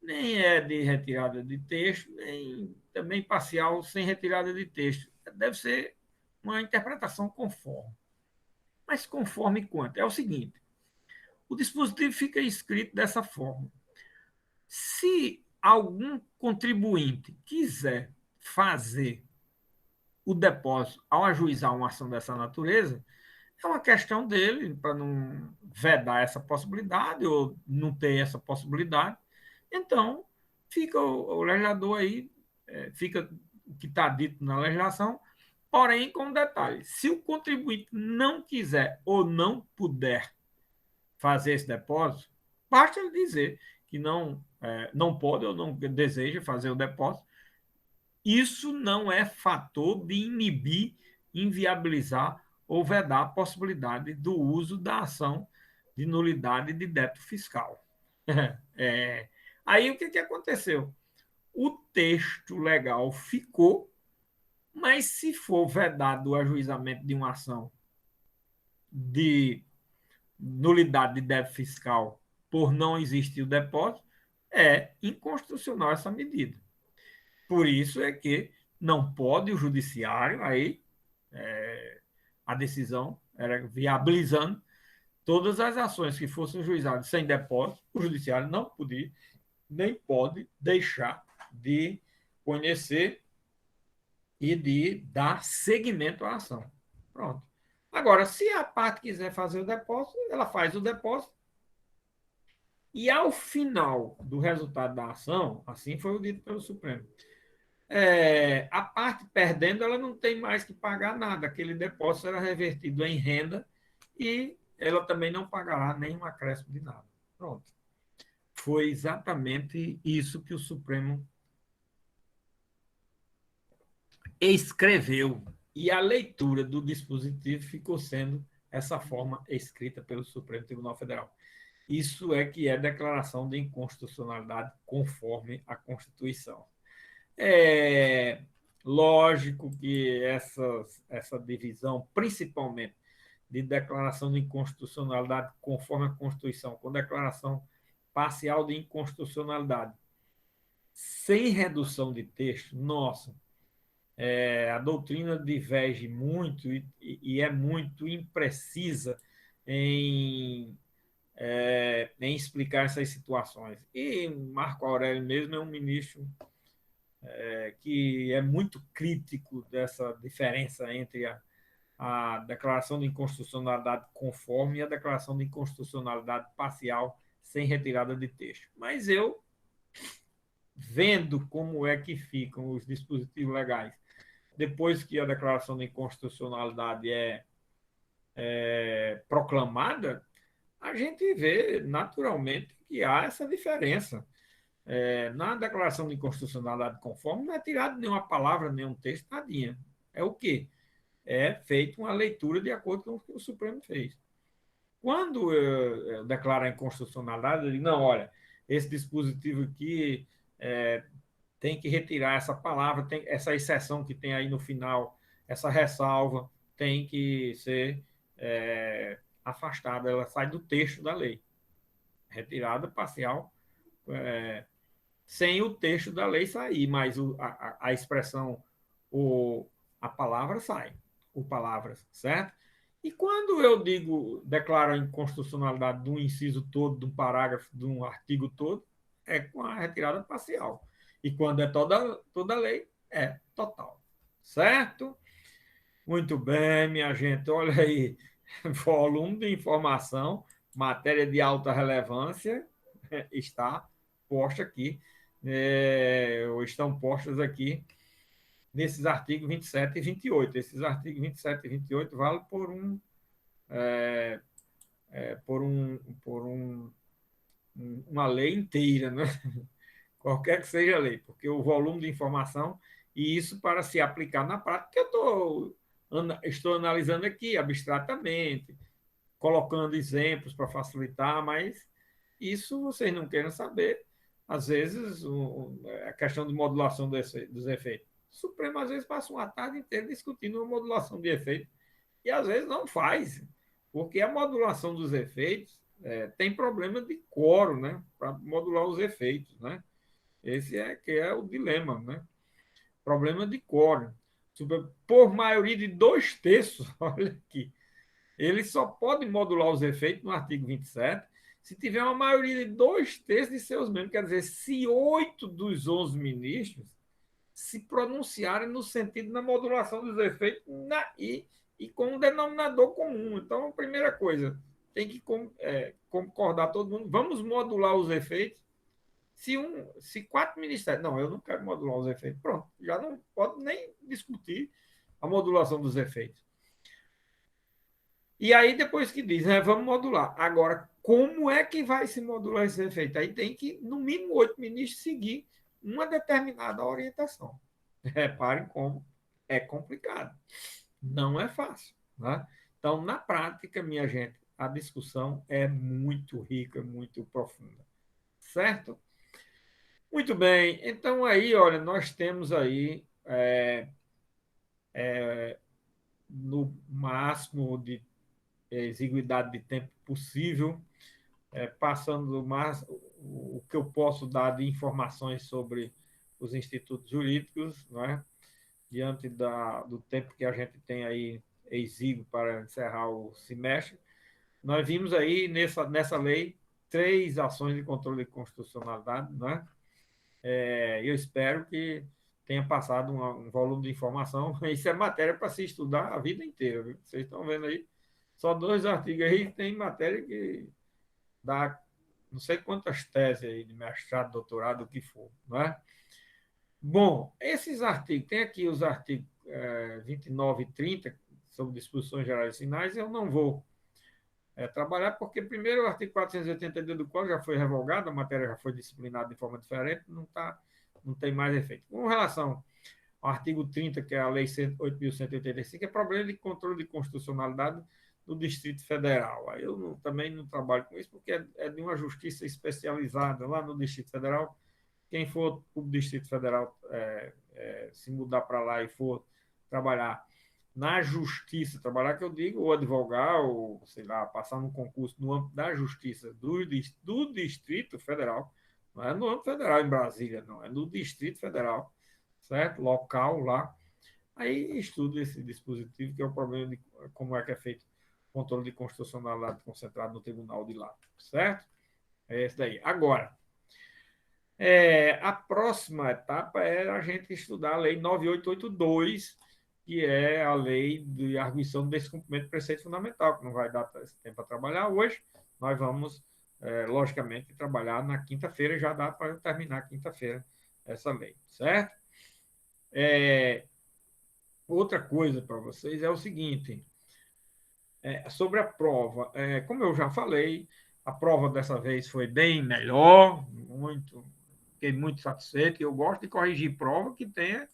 Nem é de retirada de texto, nem também parcial sem retirada de texto. Deve ser uma interpretação conforme. Mas conforme quanto? É o seguinte, o dispositivo fica escrito dessa forma. Se algum contribuinte quiser fazer o depósito ao ajuizar uma ação dessa natureza, é uma questão dele, para não vedar essa possibilidade ou não ter essa possibilidade. Então, fica o legislador aí, fica o que está dito na legislação, porém, com um detalhe: se o contribuinte não quiser ou não puder fazer esse depósito, basta ele dizer que não pode ou não deseja fazer o depósito. Isso não é fator de inibir, inviabilizar ou vedar a possibilidade do uso da ação de nulidade de débito fiscal. Aí o que aconteceu? O texto legal ficou, mas se for vedado o ajuizamento de uma ação de nulidade de débito fiscal por não existir o depósito, é inconstitucional essa medida. Por isso é que não pode o judiciário, aí a decisão era viabilizando todas as ações que fossem juizadas sem depósito, o judiciário não podia, nem pode deixar de conhecer e de dar seguimento à ação. Pronto. Agora, se a parte quiser fazer o depósito, ela faz o depósito e, ao final do resultado da ação, assim foi o dito pelo Supremo, a parte perdendo, ela não tem mais que pagar nada. Aquele depósito será revertido em renda e ela também não pagará nenhum acréscimo de nada. Pronto. Foi exatamente isso que o Supremo escreveu. E a leitura do dispositivo ficou sendo essa forma escrita pelo Supremo Tribunal Federal. Isso é que é declaração de inconstitucionalidade conforme a Constituição. É lógico que essa divisão, principalmente de declaração de inconstitucionalidade conforme a Constituição, com declaração parcial de inconstitucionalidade, sem redução de texto, nossa, a doutrina diverge muito e é muito imprecisa em explicar essas situações. E Marco Aurélio mesmo é um ministro que é muito crítico dessa diferença entre a declaração de inconstitucionalidade conforme e a declaração de inconstitucionalidade parcial sem retirada de texto. Mas eu, vendo como é que ficam os dispositivos legais, depois que a declaração de inconstitucionalidade é proclamada, a gente vê naturalmente que há essa diferença. Na declaração de inconstitucionalidade conforme não é tirado nenhuma palavra, nenhum texto, nadinha. É o quê? É feita uma leitura de acordo com o que o Supremo fez. Quando declara a inconstitucionalidade, eu digo, não, olha, esse dispositivo aqui tem que retirar essa palavra, essa exceção que tem aí no final, essa ressalva, tem que ser afastada, ela sai do texto da lei. Retirada parcial, sem o texto da lei sair, mas a expressão, a palavra sai, o palavras, certo? E quando eu declaro a inconstitucionalidade de um inciso todo, de um parágrafo, de um artigo todo, é com a retirada parcial. E quando é toda lei, é total. Certo? Muito bem, minha gente. Olha aí, volume de informação, matéria de alta relevância, está posta aqui, ou estão postas aqui nesses artigos 27 e 28. Esses artigos 27 e 28 valem por uma lei inteira, né? Qualquer que seja a lei, porque o volume de informação, e isso para se aplicar na prática, estou analisando aqui abstratamente, colocando exemplos para facilitar, mas isso vocês não querem saber. Às vezes, a questão de modulação dos efeitos. O Supremo, às vezes, passa uma tarde inteira discutindo uma modulação de efeitos, e às vezes não faz, porque a modulação dos efeitos tem problema de quórum, né, para modular os efeitos, né? Esse que é o dilema, né? Problema de quórum. Por maioria de 2/3, olha aqui, ele só pode modular os efeitos no artigo 27 se tiver uma maioria de 2/3 de seus membros. Quer dizer, se 8 dos 11 ministros se pronunciarem no sentido da modulação dos efeitos e com um denominador comum. Então, a primeira coisa, tem que concordar todo mundo. Vamos modular os efeitos. Se 4 ministérios... Não, eu não quero modular os efeitos. Pronto, já não pode nem discutir a modulação dos efeitos. E aí, depois que diz, vamos modular. Agora, como é que vai se modular esse efeito? Aí tem que, no mínimo, 8 ministros seguir uma determinada orientação. Reparem como é complicado. Não é fácil. Né? Então, na prática, minha gente, a discussão é muito rica, muito profunda. Certo? Muito bem. Então, aí, olha, nós temos aí no máximo de exiguidade de tempo possível, passando o que eu posso dar de informações sobre os institutos jurídicos, né? Diante do tempo que a gente tem aí exíguo para encerrar o semestre. Nós vimos aí nessa lei 3 ações de controle de constitucionalidade, né? Eu espero que tenha passado um volume de informação. Isso é matéria para se estudar a vida inteira. Viu? Vocês estão vendo aí, só 2 artigos aí, tem matéria que dá não sei quantas teses aí de mestrado, doutorado, o que for. Não é? Bom, esses artigos, tem aqui os artigos 29 e 30, sobre disposições gerais e finais, eu não vou trabalhar, porque, primeiro, o artigo 482 do Código já foi revogado, a matéria já foi disciplinada de forma diferente, não tem mais efeito. Com relação ao artigo 30, que é a Lei 8.185, é problema de controle de constitucionalidade do Distrito Federal. Aí eu também não trabalho com isso, porque é de uma justiça especializada lá no Distrito Federal. Quem for para o Distrito Federal se mudar para lá e for trabalhar na justiça, trabalhar que eu digo, ou advogar, ou, sei lá, passar num concurso no âmbito da justiça do Distrito Federal, não é no âmbito federal em Brasília, não, é no Distrito Federal, certo? Local lá. Aí estudo esse dispositivo, que é o problema de como é que é feito o controle de constitucionalidade concentrado no tribunal de lá, certo? É esse daí. Agora, a próxima etapa é a gente estudar a Lei 9882, que é a lei de arguição do descumprimento do preceito fundamental, que não vai dar tempo para trabalhar hoje. Nós vamos, logicamente, trabalhar na quinta-feira, já dá para terminar quinta-feira essa lei, certo? Outra coisa para vocês é o seguinte, sobre a prova. Como eu já falei, a prova dessa vez foi bem melhor, fiquei muito satisfeito, e eu gosto de corrigir prova que tenha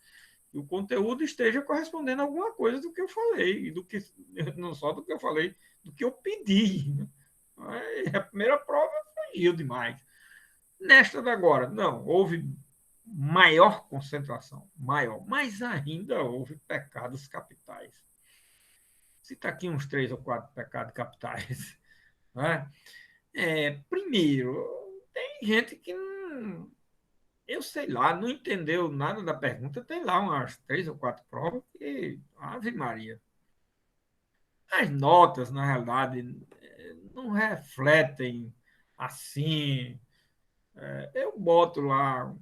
que o conteúdo esteja correspondendo a alguma coisa do que eu falei, e não só do que eu falei, do que eu pedi. Né? A primeira prova fugiu demais. Nesta da agora, não, houve maior concentração, maior, mas ainda houve pecados capitais. Cita aqui uns 3 ou 4 pecados capitais. Né? Primeiro, tem gente que não, eu sei lá, não entendeu nada da pergunta, tem lá umas 3 ou 4 provas que, Ave Maria. As notas, na realidade, não refletem assim. Eu boto lá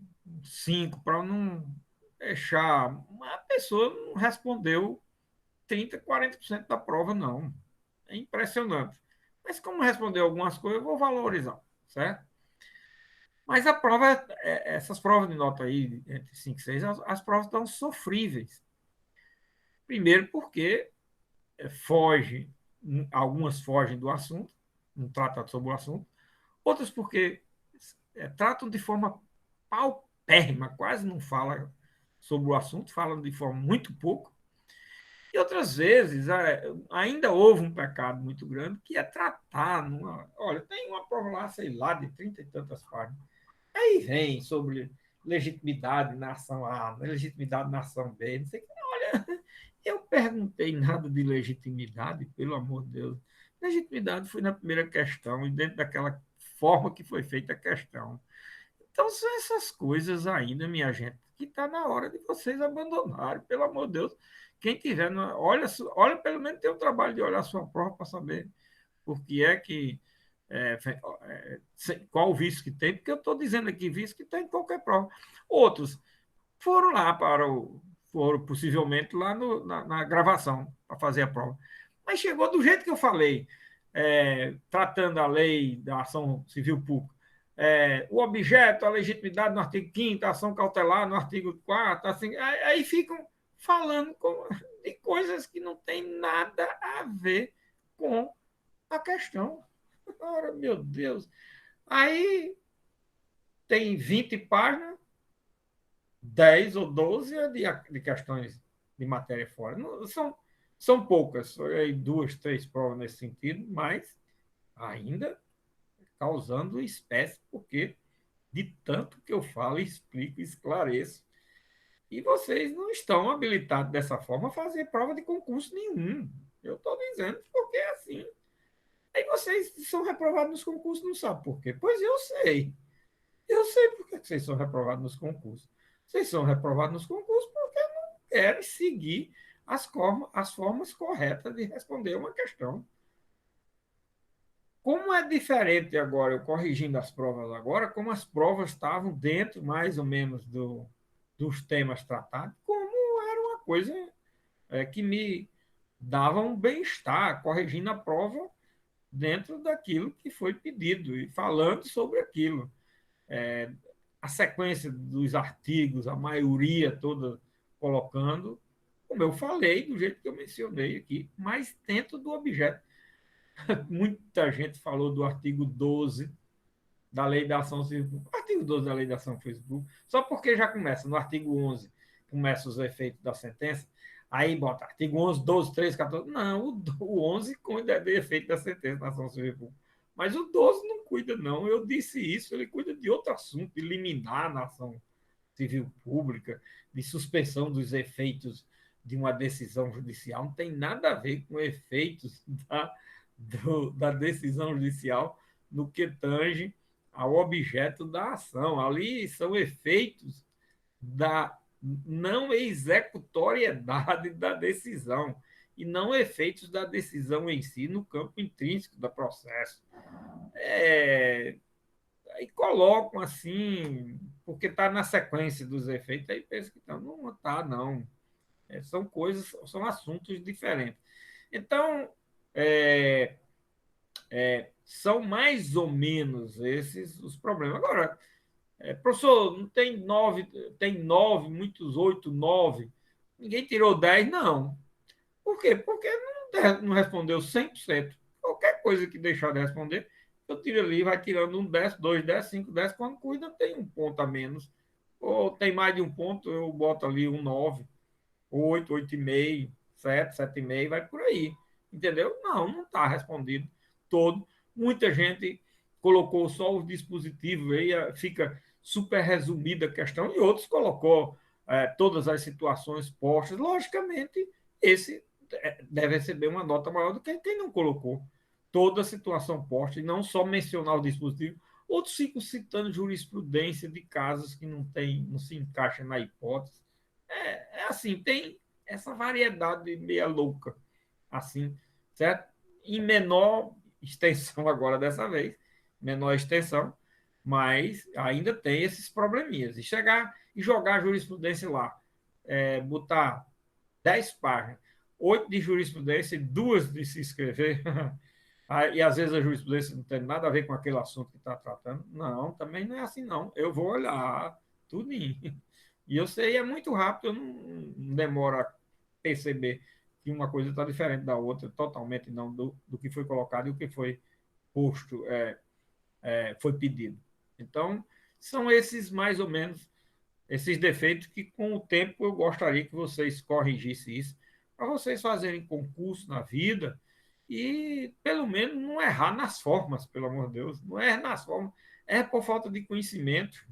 5 para não deixar. A pessoa não respondeu 30, 40% da prova, não. É impressionante. Mas como respondeu algumas coisas, eu vou valorizar, certo? Mas a prova, essas provas de nota aí, entre 5 e 6, as provas estão sofríveis. Primeiro porque foge, algumas fogem do assunto, não tratam sobre o assunto, outras porque tratam de forma paupérrima, quase não fala sobre o assunto, falam de forma muito pouco. E outras vezes ainda houve um pecado muito grande que é tratar numa. Olha, tem uma prova lá, sei lá, de 30 e tantas páginas. Aí vem sobre legitimidade na ação A, legitimidade na ação B, não sei o que. Olha, eu perguntei nada de legitimidade, pelo amor de Deus. Legitimidade foi na primeira questão e dentro daquela forma que foi feita a questão. Então, são essas coisas ainda, minha gente, que está na hora de vocês abandonarem, pelo amor de Deus. Quem tiver, olha, olha, pelo menos tem o trabalho de olhar a sua prova para saber por que é que. Qual o vício que tem, porque eu estou dizendo aqui vício que tem em qualquer prova. Outros foram lá para o. Foram possivelmente lá na gravação para fazer a prova. Mas chegou do jeito que eu falei, tratando a lei da ação civil pública. O objeto, a legitimidade no artigo 5º, a ação cautelar no artigo 4º, assim, aí ficam falando de coisas que não tem nada a ver com a questão. Ora, meu Deus. Aí tem 20 páginas, 10 ou 12 de questões de matéria fora. Não, são poucas, aí 2, 3 provas nesse sentido, mas ainda causando espécie, porque de tanto que eu falo, explico, esclareço, e vocês não estão habilitados dessa forma a fazer prova de concurso nenhum. Eu estou dizendo porque é assim. Aí vocês são reprovados nos concursos, não sabem por quê? Pois eu sei. Eu sei por que vocês são reprovados nos concursos. Vocês são reprovados nos concursos porque não querem seguir as formas corretas de responder uma questão. Como é diferente agora, eu corrigindo as provas agora, como as provas estavam dentro mais ou menos dos temas tratados, como era uma coisa que me dava um bem-estar, corrigindo a prova dentro daquilo que foi pedido e falando sobre aquilo. A sequência dos artigos, a maioria toda colocando, como eu falei, do jeito que eu mencionei aqui, mas dentro do objeto. Muita gente falou do artigo 12 da Lei da Ação Civil. Artigo 12 da Lei da Ação Civil, só porque já começa no artigo 11, começa os efeitos da sentença, aí bota artigo 11, 12, 13, 14. Não, o 11 cuida de efeito da sentença da ação civil. Mas o 12 não cuida, não. Eu disse isso, ele cuida de outro assunto, de liminar na ação civil pública, de suspensão dos efeitos de uma decisão judicial. Não tem nada a ver com efeitos da decisão judicial no que tange ao objeto da ação. Ali são efeitos da não executoriedade da decisão e não efeitos da decisão em si no campo intrínseco do processo. Aí colocam assim, porque está na sequência dos efeitos, aí pensa que não está, não. São coisas, são assuntos diferentes. Então, são mais ou menos esses os problemas. Agora, professor, não tem 9, tem 9, muitos 8, 9. Ninguém tirou 10, não. Por quê? Porque não respondeu 100%. Qualquer coisa que deixar de responder, eu tiro ali, vai tirando um 10, 2, 10, 5, 10. Quando cuida, tem um ponto a menos. Ou tem mais de um ponto, eu boto ali um 9, 8, 8,5, 7, 7,5, vai por aí. Entendeu? Não está respondido todo. Muita gente colocou só o dispositivo, aí fica super resumida a questão, e outros colocou todas as situações postas. Logicamente, esse deve receber uma nota maior do que quem não colocou toda a situação posta, e não só mencionar o dispositivo. Outros ficam citando jurisprudência de casos que não se encaixam na hipótese. Assim, tem essa variedade meia louca, assim, certo? Em menor extensão agora dessa vez, menor extensão, mas ainda tem esses probleminhas. E chegar e jogar a jurisprudência lá, botar 10 páginas, 8 de jurisprudência e 2 de se inscrever, e às vezes a jurisprudência não tem nada a ver com aquele assunto que está tratando. Não, também não é assim, não. Eu vou olhar tudinho. E eu sei, é muito rápido, eu não demoro a perceber que uma coisa está diferente da outra, totalmente não do que foi colocado e o que foi posto, foi pedido. Então, são esses mais ou menos esses defeitos que, com o tempo, eu gostaria que vocês corrigissem isso, para vocês fazerem concurso na vida e, pelo menos, não errar nas formas, pelo amor de Deus. Não erra nas formas. É por falta de conhecimento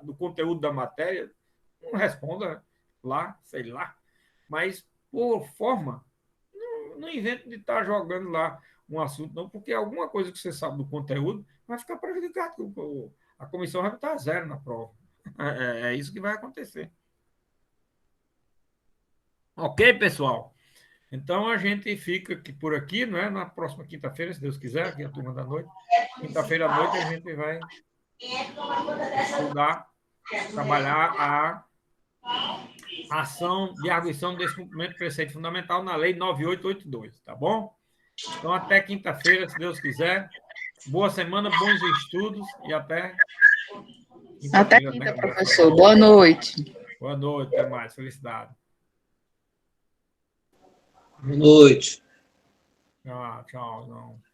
do conteúdo da matéria, não responda lá, sei lá. Mas, por forma, não invente de estar jogando lá um assunto, não, porque alguma coisa que você sabe do conteúdo vai ficar prejudicado. A comissão vai estar zero na prova. É isso que vai acontecer. Ok, pessoal? Então a gente fica aqui por aqui, não é? Na próxima quinta-feira, se Deus quiser, aqui a turma da noite. Quinta-feira à noite a gente vai estudar, trabalhar a ação de arguição do descumprimento do preceito fundamental na Lei 9882, tá bom? Então até quinta-feira, se Deus quiser. Boa semana, bons estudos e até Até quinta, professor. Boa noite. Boa noite, até mais. Felicidade. Boa noite. Tchau, tchau. Não.